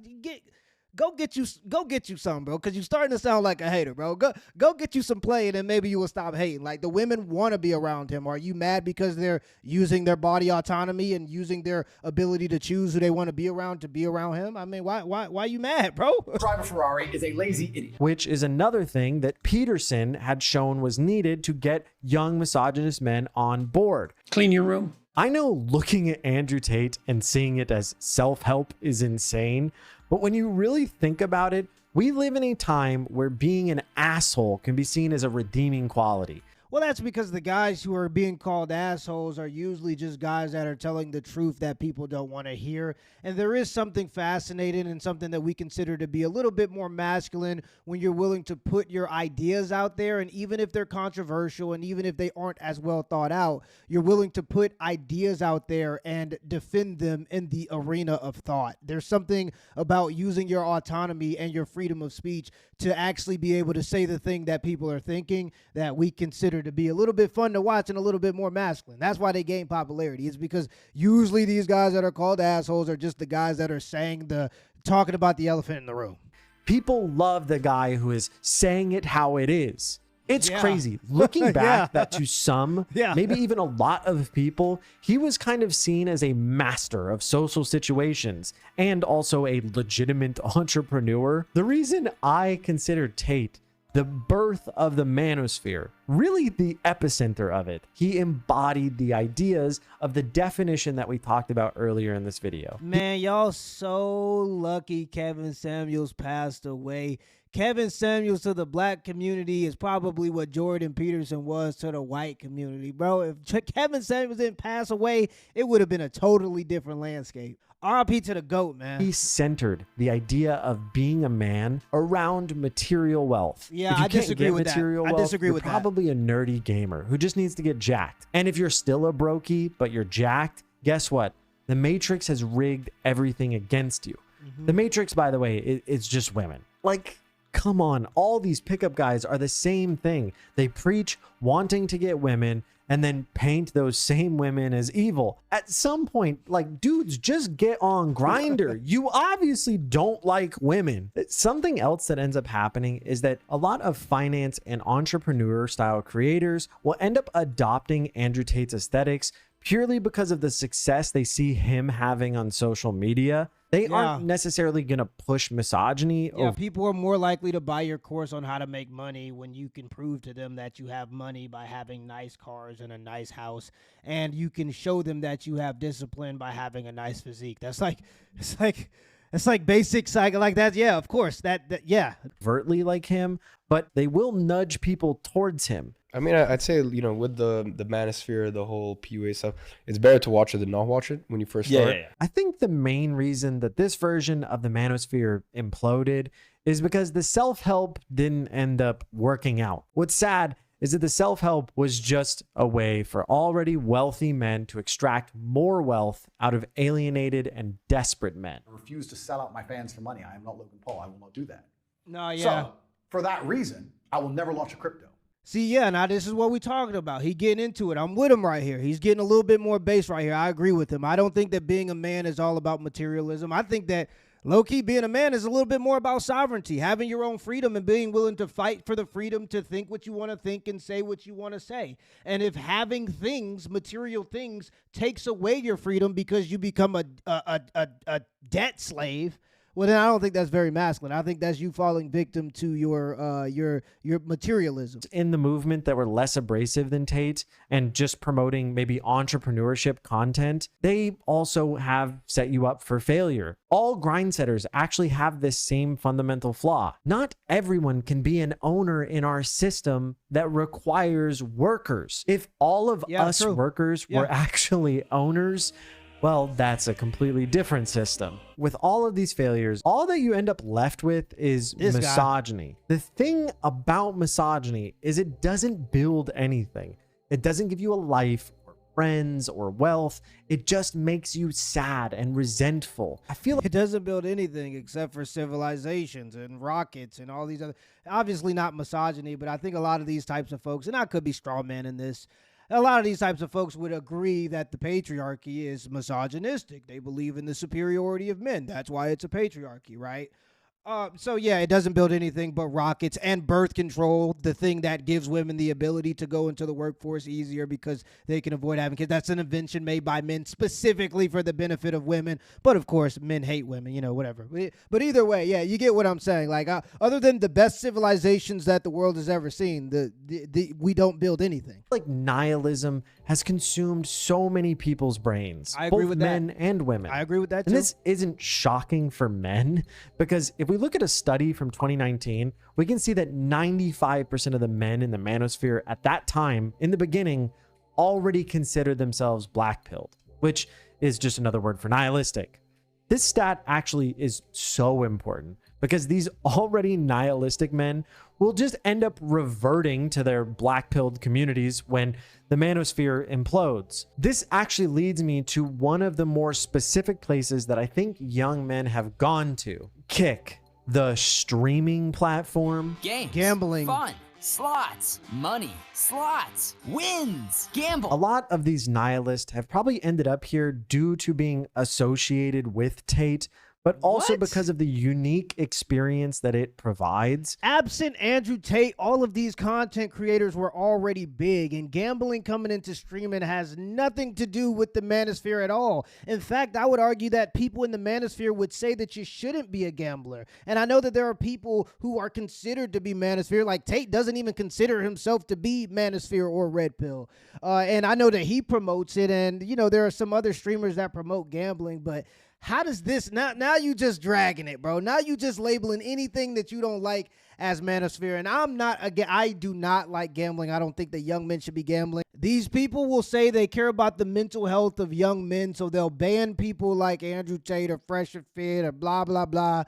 go get you some, bro, because you're starting to sound like a hater, bro. Go get you some play, and then maybe you will stop hating. Like, the women want to be around him. Are you mad because they're using their body autonomy and using their ability to choose who they want to be around him? I mean, why you mad, bro? Drive a Ferrari is a lazy idiot. Which is another thing that Peterson had shown was needed to get young misogynist men on board. Clean your room. I know looking at Andrew Tate and seeing it as self-help is insane, but when you really think about it, we live in a time where being an asshole can be seen as a redeeming quality. Well, that's because the guys who are being called assholes are usually just guys that are telling the truth that people don't want to hear. And there is something fascinating and something that we consider to be a little bit more masculine when you're willing to put your ideas out there. And even if they're controversial and even if they aren't as well thought out, you're willing to put ideas out there and defend them in the arena of thought. There's something about using your autonomy and your freedom of speech to actually be able to say the thing that people are thinking that we consider to be a little bit fun to watch and a little bit more masculine. That's why they gain popularity. It's because usually these guys that are called assholes are just the guys that are talking about the elephant in the room. People love the guy who is saying it how it is. It's crazy. Looking back, that to some, maybe even a lot of people, he was kind of seen as a master of social situations and also a legitimate entrepreneur. The reason I consider Tate the birth of the manosphere, really the epicenter of it, he embodied the ideas of the definition that we talked about earlier in this video. Man, y'all so lucky Kevin Samuels passed away. Kevin Samuels to the black community is probably what Jordan Peterson was to the white community, bro. If Kevin Samuels didn't pass away, it would have been a totally different landscape. RIP to the GOAT, man. He centered the idea of being a man around material wealth. Yeah, if you I can't disagree get with material that. wealth, I disagree you're with that. probably a nerdy gamer who just needs to get jacked. And if you're still a brokey, but you're jacked, guess what? The Matrix has rigged everything against you. The Matrix, by the way, it's just women. Like, come on. All these pickup guys are the same thing. They preach wanting to get women and then paint those same women as evil. At some point, like, dudes, just get on Grindr. You obviously don't like women. Something else that ends up happening is that a lot of finance and entrepreneur style creators will end up adopting Andrew Tate's aesthetics purely because of the success they see him having on social media. They aren't necessarily going to push misogyny. Yeah, people are more likely to buy your course on how to make money when you can prove to them that you have money by having nice cars and a nice house, and you can show them that you have discipline by having a nice physique. That's like, it's like basic psych like that. Yeah, of course. Yeah. Overtly like him, but they will nudge people towards him. I mean, I'd say, you know, with the Manosphere, the whole PUA stuff, it's better to watch it than not watch it when you first start. I think the main reason that this version of the Manosphere imploded is because the self-help didn't end up working out. What's sad is that the self-help was just a way for already wealthy men to extract more wealth out of alienated and desperate men. I refuse to sell out my fans for money. I am not Logan Paul. I will not do that. No, yeah. So, for that reason, I will never launch a crypto. See, yeah, now this is what we're talking about. He getting into it. I'm with him right here. He's getting a little bit more base right here. I agree with him. I don't think that being a man is all about materialism. I think that low-key being a man is a little bit more about sovereignty, having your own freedom and being willing to fight for the freedom to think what you want to think and say what you want to say. And if having things, material things, takes away your freedom because you become a debt slave, well, then I don't think that's very masculine. I think that's you falling victim to your materialism. In the movement that were less abrasive than Tate and just promoting maybe entrepreneurship content, they also have set you up for failure. All grind setters actually have this same fundamental flaw. Not everyone can be an owner in our system that requires workers. If all of us workers were actually owners, well, that's a completely different system. With all of these failures, all that you end up left with is misogyny. The thing about misogyny is it doesn't build anything. It doesn't give you a life or friends or wealth. It just makes you sad and resentful. I feel like it doesn't build anything except for civilizations and rockets and all these other, obviously not misogyny, but I think a lot of these types of folks, and I could be straw man in this, a lot of these types of folks would agree that the patriarchy is misogynistic. They believe in the superiority of men. That's why it's a patriarchy, right? So yeah, it doesn't build anything but rockets and birth control, the thing that gives women the ability to go into the workforce easier because they can avoid having kids. That's an invention made by men specifically for the benefit of women. But of course, men hate women, you know, whatever. But either way, yeah, you get what I'm saying. Like, other than the best civilizations that the world has ever seen, we don't build anything. Like nihilism has consumed so many people's brains. I agree both with men that. and women. I agree with that too. And this isn't shocking for men because if we look at a study from 2019, we can see that 95% of the men in the manosphere at that time, in the beginning, already considered themselves black-pilled, which is just another word for nihilistic. This stat actually is so important because these already nihilistic men will just end up reverting to their black-pilled communities when the manosphere implodes. This actually leads me to one of the more specific places that I think young men have gone to. Kick, the streaming platform. Games, gambling, fun, slots, money, slots, wins, gamble. A lot of these nihilists have probably ended up here due to being associated with Tate, but also because of the unique experience that it provides. Absent Andrew Tate, all of these content creators were already big, and gambling coming into streaming has nothing to do with the manosphere at all. In fact, I would argue that people in the manosphere would say that you shouldn't be a gambler. And I know that there are people who are considered to be manosphere, like Tate doesn't even consider himself to be manosphere or red pill. And I know that he promotes it, and you know, there are some other streamers that promote gambling, but how does this, now you just dragging it, bro. Now you just labeling anything that you don't like as manosphere. And I do not like gambling. I don't think that young men should be gambling. These people will say they care about the mental health of young men, so they'll ban people like Andrew Tate or Fresh and Fit or blah, blah, blah.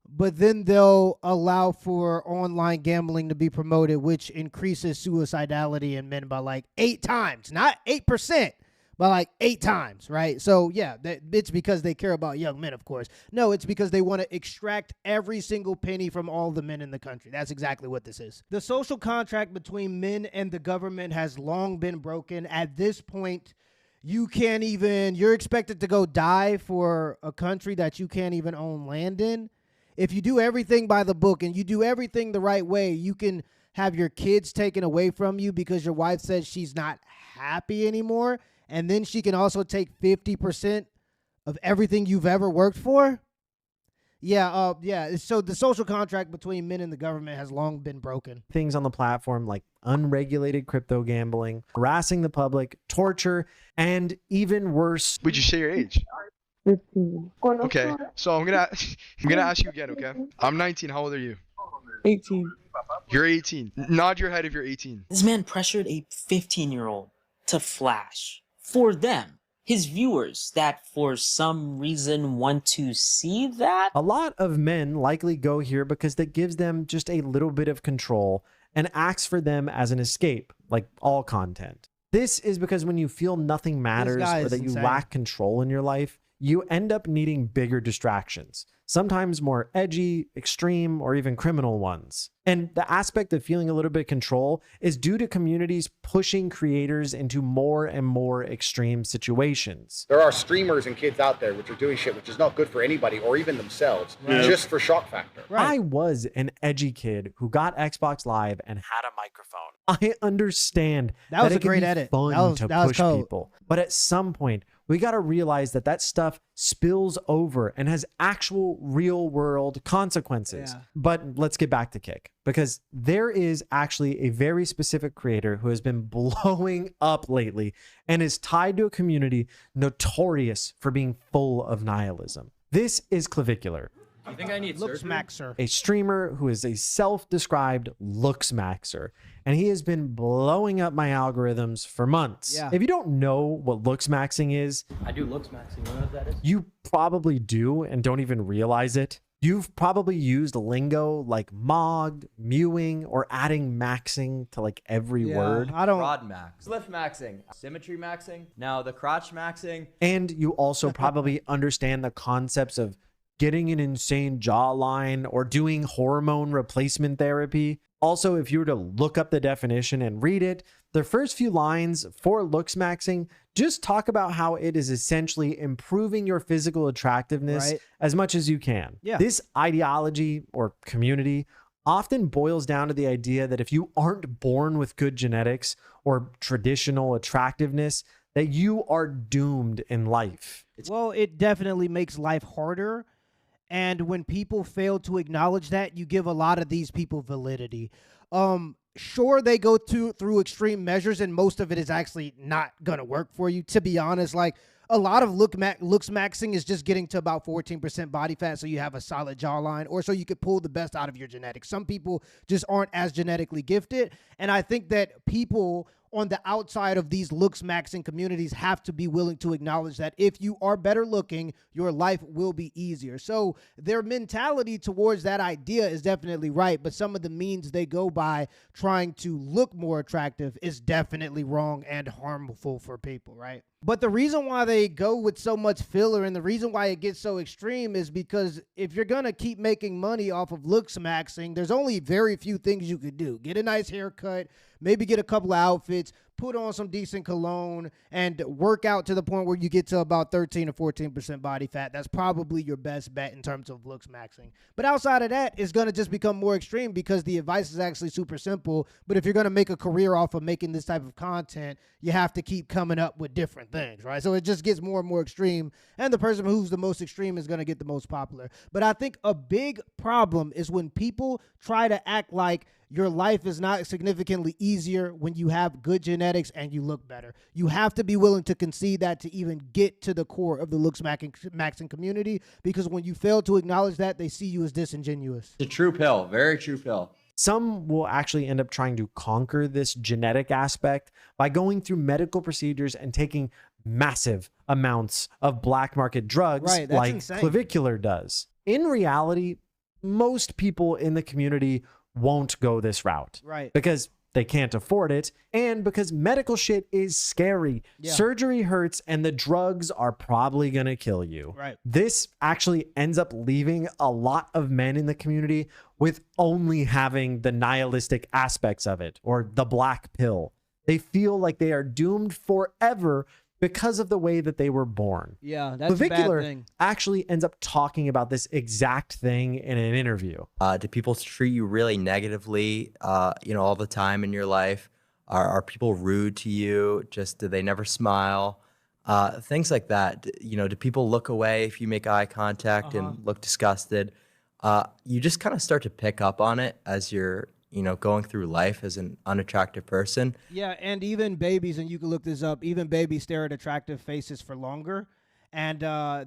But then they'll allow for online gambling to be promoted, which increases suicidality in men by like 8 times, not 8%. By like 8 times, right? So yeah, it's because they care about young men, of course. No, it's because they want to extract every single penny from all the men in the country. That's exactly what this is. The social contract between men and the government has long been broken. At this point, you're expected to go die for a country that you can't even own land in. If you do everything by the book and you do everything the right way, you can have your kids taken away from you because your wife says she's not happy anymore. And then she can also take 50% of everything you've ever worked for? Yeah. So the social contract between men and the government has long been broken. Things on the platform like unregulated crypto gambling, harassing the public, torture, and even worse. Would you say your age? 15. Okay, so I'm gonna ask you again, okay? I'm 19. How old are you? 18. You're 18. Nod your head if you're 18. This man pressured a 15-year-old to flash. For them, his viewers that for some reason want to see that. A lot of men likely go here because that gives them just a little bit of control and acts for them as an escape, like all content. This is because when you feel nothing matters or that you lack control in your life, you end up needing bigger distractions, sometimes more edgy, extreme, or even criminal ones. And the aspect of feeling a little bit of control is due to communities pushing creators into more and more extreme situations. There are streamers and kids out there which are doing shit which is not good for anybody or even themselves, just for shock factor. I was an edgy kid who got Xbox Live and had a microphone. I understand that was it a great can be edit. Fun to push people, but at some point we got to realize that that stuff spills over and has actual real world consequences. But let's get back to Kick, because there is actually a very specific creator who has been blowing up lately and is tied to a community notorious for being full of nihilism. This is Clavicular. You think I need Looksmaxer, a streamer who is a self-described Looksmaxer, and he has been blowing up my algorithms for months. If you don't know what Looksmaxing is, I do Looksmaxing. You know what that is? you probably do and don't even realize it. You've probably used lingo like mogged, mewing, or adding maxing to like every word. Broad max, lift maxing, symmetry maxing, now the crotch maxing. And you also probably understand the concepts of getting an insane jawline or doing hormone replacement therapy. Also, if you were to look up the definition and read it, the first few lines for Looksmaxing just talk about how it is essentially improving your physical attractiveness as much as you can. This ideology or community often boils down to the idea that if you aren't born with good genetics or traditional attractiveness, that you are doomed in life. Well, it definitely makes life harder. And when people fail to acknowledge that, you give a lot of these people validity. Sure, they go through extreme measures, and most of it is actually not going to work for you, to be honest. Like, A lot of looksmaxing is just getting to about 14% body fat so you have a solid jawline or so you could pull the best out of your genetics. Some people just aren't as genetically gifted. And I think that people on the outside of these looksmaxing communities have to be willing to acknowledge that if you are better looking, your life will be easier. So their mentality towards that idea is definitely right, but some of the means they go by trying to look more attractive is definitely wrong and harmful for people, right? But the reason why they go with so much filler and the reason why it gets so extreme is because if you're going to keep making money off of looksmaxing, there's only very few things you could do. Get a nice haircut, maybe get a couple of outfits, put on some decent cologne, and work out to the point where you get to about 13 or 14% body fat. That's probably your best bet in terms of looksmaxing. But outside of that, it's going to just become more extreme because the advice is actually super simple. But if you're going to make a career off of making this type of content, you have to keep coming up with different things, right? So it just gets more and more extreme, and the person who's the most extreme is going to get the most popular. But I think a big problem is when people try to act like your life is not significantly easier when you have good genetics and you look better. You have to be willing to concede that to even get to the core of the looksmaxing community, because when you fail to acknowledge that, they see you as disingenuous. It's a true pill, very true pill. Some will actually end up trying to conquer this genetic aspect by going through medical procedures and taking massive amounts of black market drugs, Right, that's like insane. Clavicular does. In reality, most people in the community won't go this route. Right. Because they can't afford it, and because medical shit is scary. Yeah. Surgery hurts, and the drugs are probably going to kill you. Right. This actually ends up leaving a lot of men in the community with only having the nihilistic aspects of it, or the black pill. They feel like they are doomed forever because of the way that they were born. Yeah, that's a bad Clavicular thing. actually ends up talking about this exact thing in an interview. Do people treat you really negatively, all the time in your life? Are people rude to you? Just do they never smile? Things like that. Do people look away if you make eye contact and look disgusted? You just kind of start to pick up on it as you're, going through life as an unattractive person. Yeah, and even babies, and you can look this up, even babies stare at attractive faces for longer, and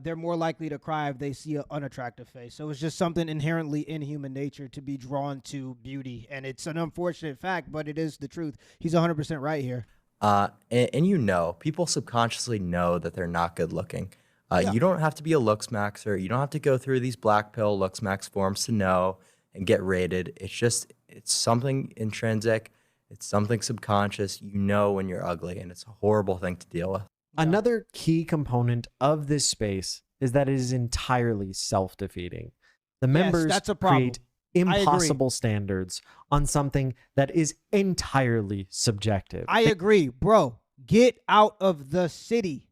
they're more likely to cry if they see an unattractive face. So it's just something inherently in human nature to be drawn to beauty, and it's an unfortunate fact, but it is the truth. He's 100% right here. And people subconsciously know that they're not good looking. Yeah. You don't have to be a looksmaxer. You don't have to go through these black pill looksmax forms to know and get rated. It's something intrinsic. It's something subconscious. You know when you're ugly, and it's a horrible thing to deal with. Another key component of this space is that it is entirely self-defeating. The members that's a problem. create impossible standards on something that is entirely subjective. I agree, bro. Get out of the city.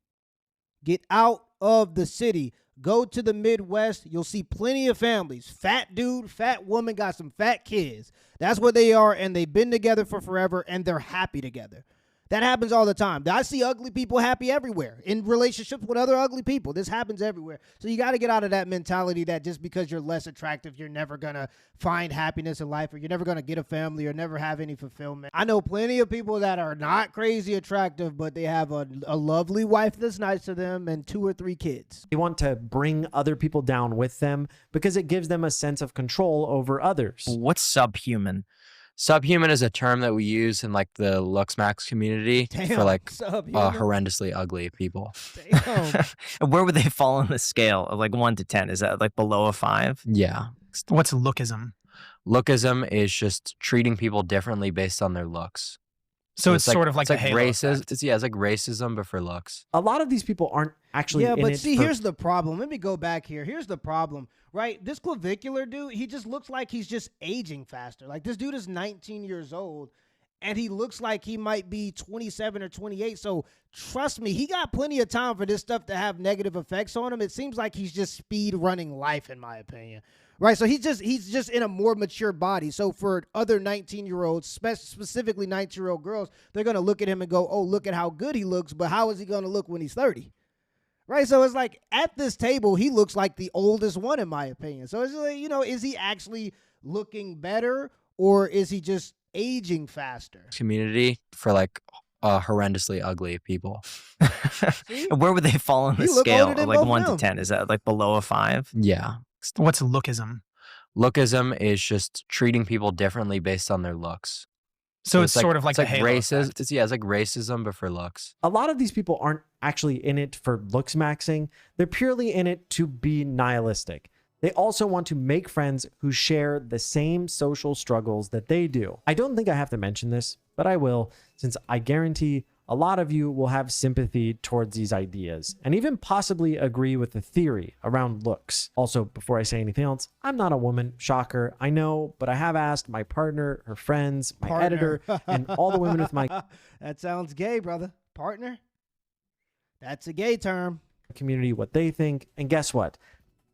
Get out of the city. Go to the Midwest. You'll see plenty of families. Fat dude, fat woman, got some fat kids. That's what they are, and they've been together for forever, and they're happy together. That happens all the time. I see ugly people happy everywhere in relationships with other ugly people. This happens everywhere. So you got to get out of that mentality that just because you're less attractive, you're never going to find happiness in life, or you're never going to get a family, or never have any fulfillment. I know plenty of people that are not crazy attractive, but they have a lovely wife that's nice to them and 2 or 3 kids. They want to bring other people down with them because it gives them a sense of control over others. What's subhuman? Subhuman is a term that we use in like the Looksmax community for like horrendously ugly people. Where would they fall on the scale of like 1 to 10? Is that like below a 5? Yeah. What's lookism? Lookism is just treating people differently based on their looks. So it's sort of like the halo racist. effect. It's like racism, but for looks. A lot of these people aren't actually Yeah, in but it see, for- here's the problem. Let me go back here. Here's the problem, right? This clavicular dude, he just looks like he's just aging faster. Like, this dude is 19 years old, and he looks like he might be 27 or 28. So trust me, he got plenty of time for this stuff to have negative effects on him. It seems like he's just speed running life, in my opinion. Right, so he's just in a more mature body. So for other 19-year-olds, specifically 19-year-old girls, they're going to look at him and go, oh, look at how good he looks, but how is he going to look when he's 30? Right, so it's like at this table, he looks like the oldest one, in my opinion. So it's like, is he actually looking better, or is he just aging faster? Community for like horrendously ugly people. Where would they fall on the You look scale older of than like both 1 to them. 10? Is that like below a 5? Yeah. What's lookism? Lookism is just treating people differently based on their looks. So it's sort of like it's the like halo racist. It's like racism, but for looks. A lot of these people aren't actually in it for looksmaxing. They're purely in it to be nihilistic. They also want to make friends who share the same social struggles that they do. I don't think I have to mention this, but I will, since I guarantee a lot of you will have sympathy towards these ideas and even possibly agree with the theory around looks. Also, before I say anything else, I'm not a woman. Shocker, I know, but I have asked my partner, her friends, my editor, and all the women with my That sounds gay, brother. Partner? That's a gay term. community what they think, and guess what?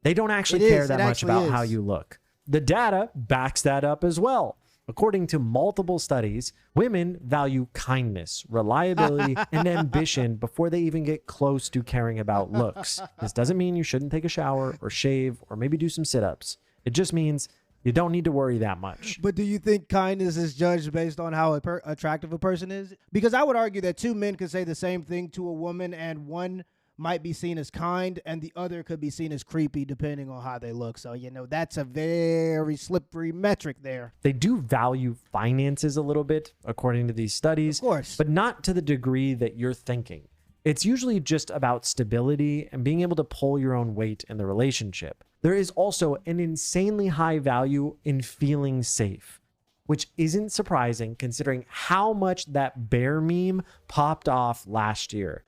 They don't actually care that much about how you look. The data backs that up as well. According to multiple studies, women value kindness, reliability, and ambition before they even get close to caring about looks. This doesn't mean you shouldn't take a shower or shave or maybe do some sit-ups. It just means you don't need to worry that much. But do you think kindness is judged based on how attractive a person is? Because I would argue that two men could say the same thing to a woman, and one might be seen as kind and the other could be seen as creepy depending on how they look. So, you know, that's a very slippery metric there. They do value finances a little bit, according to these studies, of course, but not to the degree that you're thinking. It's usually just about stability and being able to pull your own weight in the relationship. There is also an insanely high value in feeling safe, which isn't surprising considering how much that bear meme popped off last year.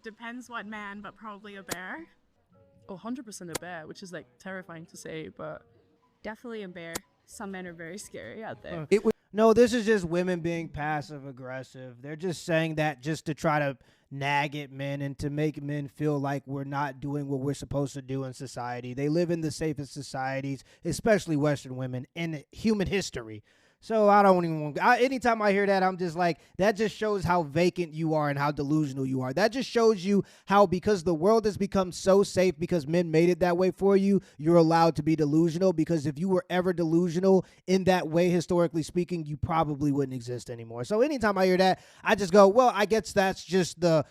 Depends what man, but probably a bear. Oh, 100% a bear, which is like terrifying to say, but Definitely a bear. Some men are very scary out there. No, this is just women being passive aggressive. They're just saying that just to try to nag at men and to make men feel like we're not doing what we're supposed to do in society. They live in the safest societies, especially Western women, in human history. So I don't even want. Anytime I hear that, I'm just like, that just shows how vacant you are and how delusional you are. That just shows you how, because the world has become so safe because men made it that way for you, you're allowed to be delusional. Because if you were ever delusional in that way, historically speaking, you probably wouldn't exist anymore. So anytime I hear that, I just go, well, I guess that's just the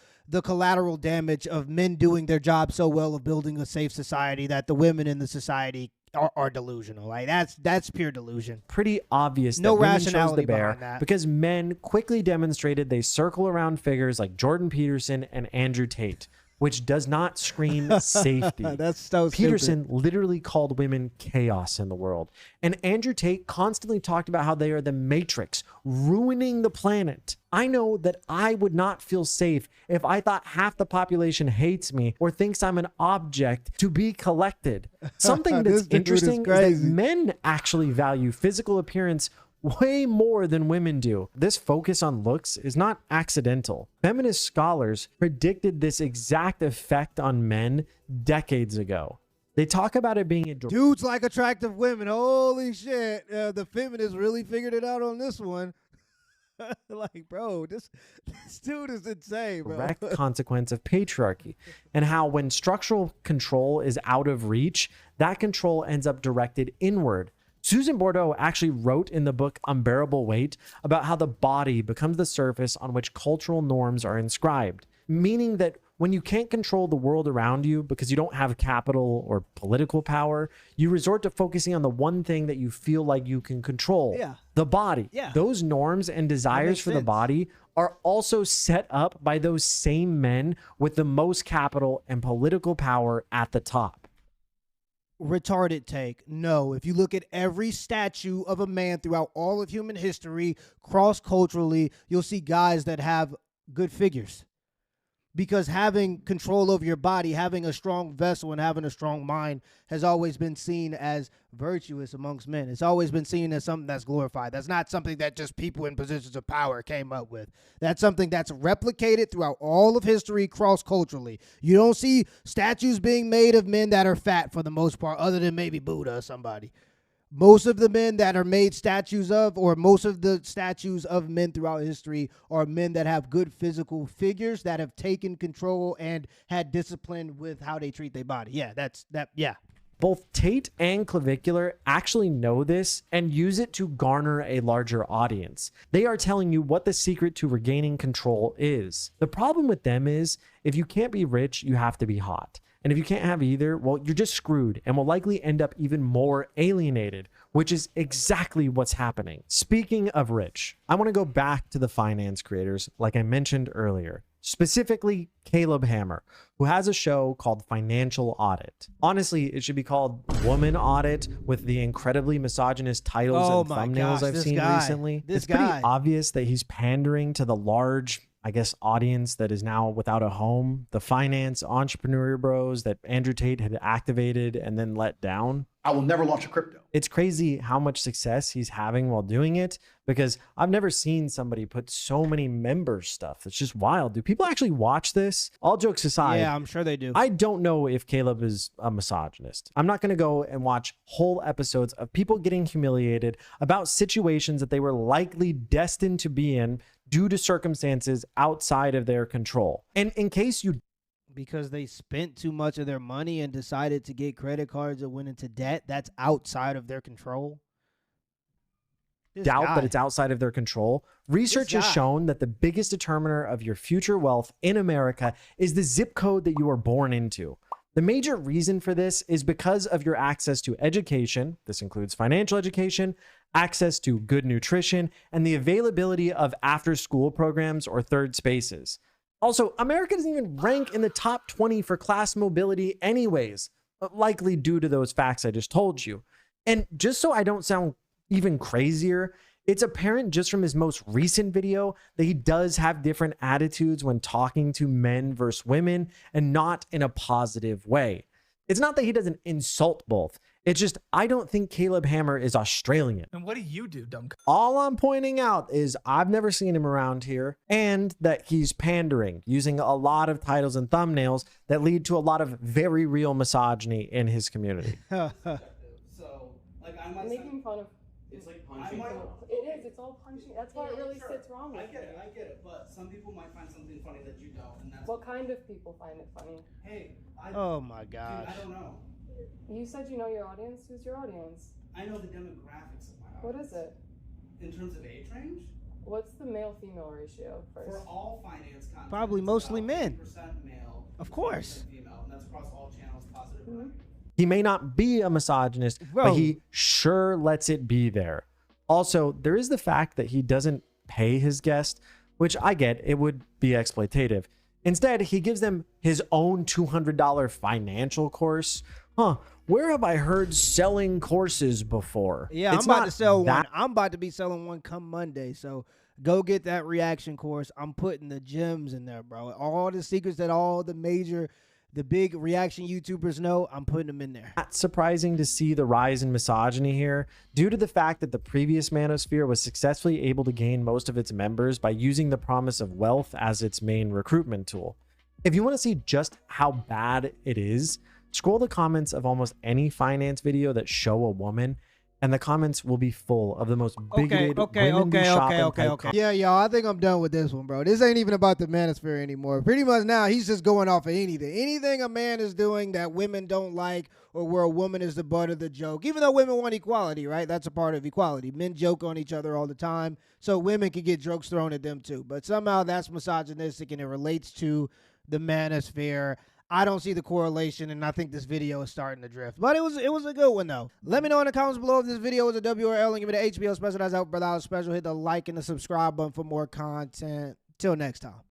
collateral damage of men doing their job so well of building a safe society that the women in the society are delusional. Like that's pure delusion. Pretty obvious no that women rationality chose the bear behind that. because men quickly demonstrated they circle around figures like Jordan Peterson and Andrew Tate, which does not scream safety. That's so Peterson stupid. literally called women chaos in the world. And Andrew Tate constantly talked about how they are the Matrix, ruining the planet. I know that I would not feel safe if I thought half the population hates me or thinks I'm an object to be collected. Something that's interesting is that men actually value physical appearance way more than women do. This focus on looks is not accidental. Feminist scholars predicted this exact effect on men decades ago. They talk about it being a dudes like attractive women. Holy shit. The feminists really figured it out on this one. Like, bro, this dude is insane, bro. direct consequence of patriarchy, and how when structural control is out of reach, that control ends up directed inward. Susan Bordeaux actually wrote in the book Unbearable Weight about how the body becomes the surface on which cultural norms are inscribed, meaning that when you can't control the world around you because you don't have capital or political power, you resort to focusing on the one thing that you feel like you can control, the body. Those norms and desires for the body are also set up by those same men with the most capital and political power at the top. Retarded take. No, if you look at every statue of a man throughout all of human history, cross-culturally, you'll see guys that have good figures. Because having control over your body, having a strong vessel, and having a strong mind has always been seen as virtuous amongst men. It's always been seen as something that's glorified. That's not something that just people in positions of power came up with. That's something that's replicated throughout all of history cross-culturally. You don't see statues being made of men that are fat for the most part, other than maybe Buddha or somebody. Most of the men that are made statues of, or most of the statues of men throughout history, are men that have good physical figures, that have taken control and had discipline with how they treat their body. Yeah, that's that. Yeah. Both Tate and Clavicular actually know this and use it to garner a larger audience. They are telling you what the secret to regaining control is. The problem with them is, if you can't be rich, you have to be hot. And if you can't have either, well, you're just screwed and will likely end up even more alienated, which is exactly what's happening. Speaking of rich, I want to go back to the finance creators like I mentioned earlier. Specifically, Caleb Hammer, who has a show called Financial Audit. Honestly, it should be called Woman Audit with the incredibly misogynist titles and thumbnails I've seen recently. It's pretty obvious that he's pandering to the large, I guess, audience that is now without a home, the finance entrepreneur bros that Andrew Tate had activated and then let down. I will never launch a crypto. It's crazy how much success he's having while doing it, because I've never seen somebody put so many member stuff. It's just wild. Do people actually watch this? All jokes aside. Yeah, I'm sure they do. I don't know if Caleb is a misogynist. I'm not going to go and watch whole episodes of people getting humiliated about situations that they were likely destined to be in due to circumstances outside of their control. And in case you because they spent too much of their money and decided to get credit cards and went into debt, that's outside of their control. Doubt that it's outside of their control. Research has shown that the biggest determiner of your future wealth in America is the zip code that you were born into. The major reason for this is because of your access to education. This includes financial education, access to good nutrition, and the availability of after-school programs or third spaces. Also, America doesn't even rank in the top 20 for class mobility anyways, likely due to those facts I just told you. And just so I don't sound even crazier, it's apparent just from his most recent video that he does have different attitudes when talking to men versus women, and not in a positive way. It's not that he doesn't insult both. It's just, I don't think Caleb Hammer is Australian. And what do you do, dumb? All I'm pointing out is I've never seen him around here, and that he's pandering, using a lot of titles and thumbnails that lead to a lot of very real misogyny in his community. So, like, I'm making fun of. It's like punching. It is. It's all punching. That's why it really sits wrong with I get it. But some people might find something funny that you don't, and that's what kind of people find it funny? Hey, oh my gosh. Dude, I don't know. You said you know your audience. Who's your audience? I know the demographics of my audience. What is it? In terms of age range? What's the male-female ratio first? For all finance content, probably mostly men. 50% male, of course. Female, and that's across all channels, positive. He may not be a misogynist, but he sure lets it be there. Also, there is the fact that he doesn't pay his guests, which I get, it would be exploitative. Instead, he gives them his own $200 financial course. Where have I heard selling courses before? Yeah, I'm about to sell one. I'm about to be selling one come Monday. So go get that reaction course. I'm putting the gems in there, bro. All the secrets that all the big reaction YouTubers know, I'm putting them in there. Not surprising to see the rise in misogyny here, due to the fact that the previous Manosphere was successfully able to gain most of its members by using the promise of wealth as its main recruitment tool. If you want to see just how bad it is, scroll the comments of almost any finance video that show a woman, and the comments will be full of the most bigoted women. Yeah, y'all, I think I'm done with this one, bro. This ain't even about the manosphere anymore. Pretty much now, he's just going off of anything. Anything a man is doing that women don't like, or where a woman is the butt of the joke. Even though women want equality, right? That's a part of equality. Men joke on each other all the time, so women can get jokes thrown at them too. But somehow that's misogynistic, and it relates to the manosphere. I don't see the correlation, and I think this video is starting to drift. But it was a good one, though. Let me know in the comments below if this video was a W or L, and give me the HBO special. That's out, brother. Special. Hit the like and the subscribe button for more content. Till next time.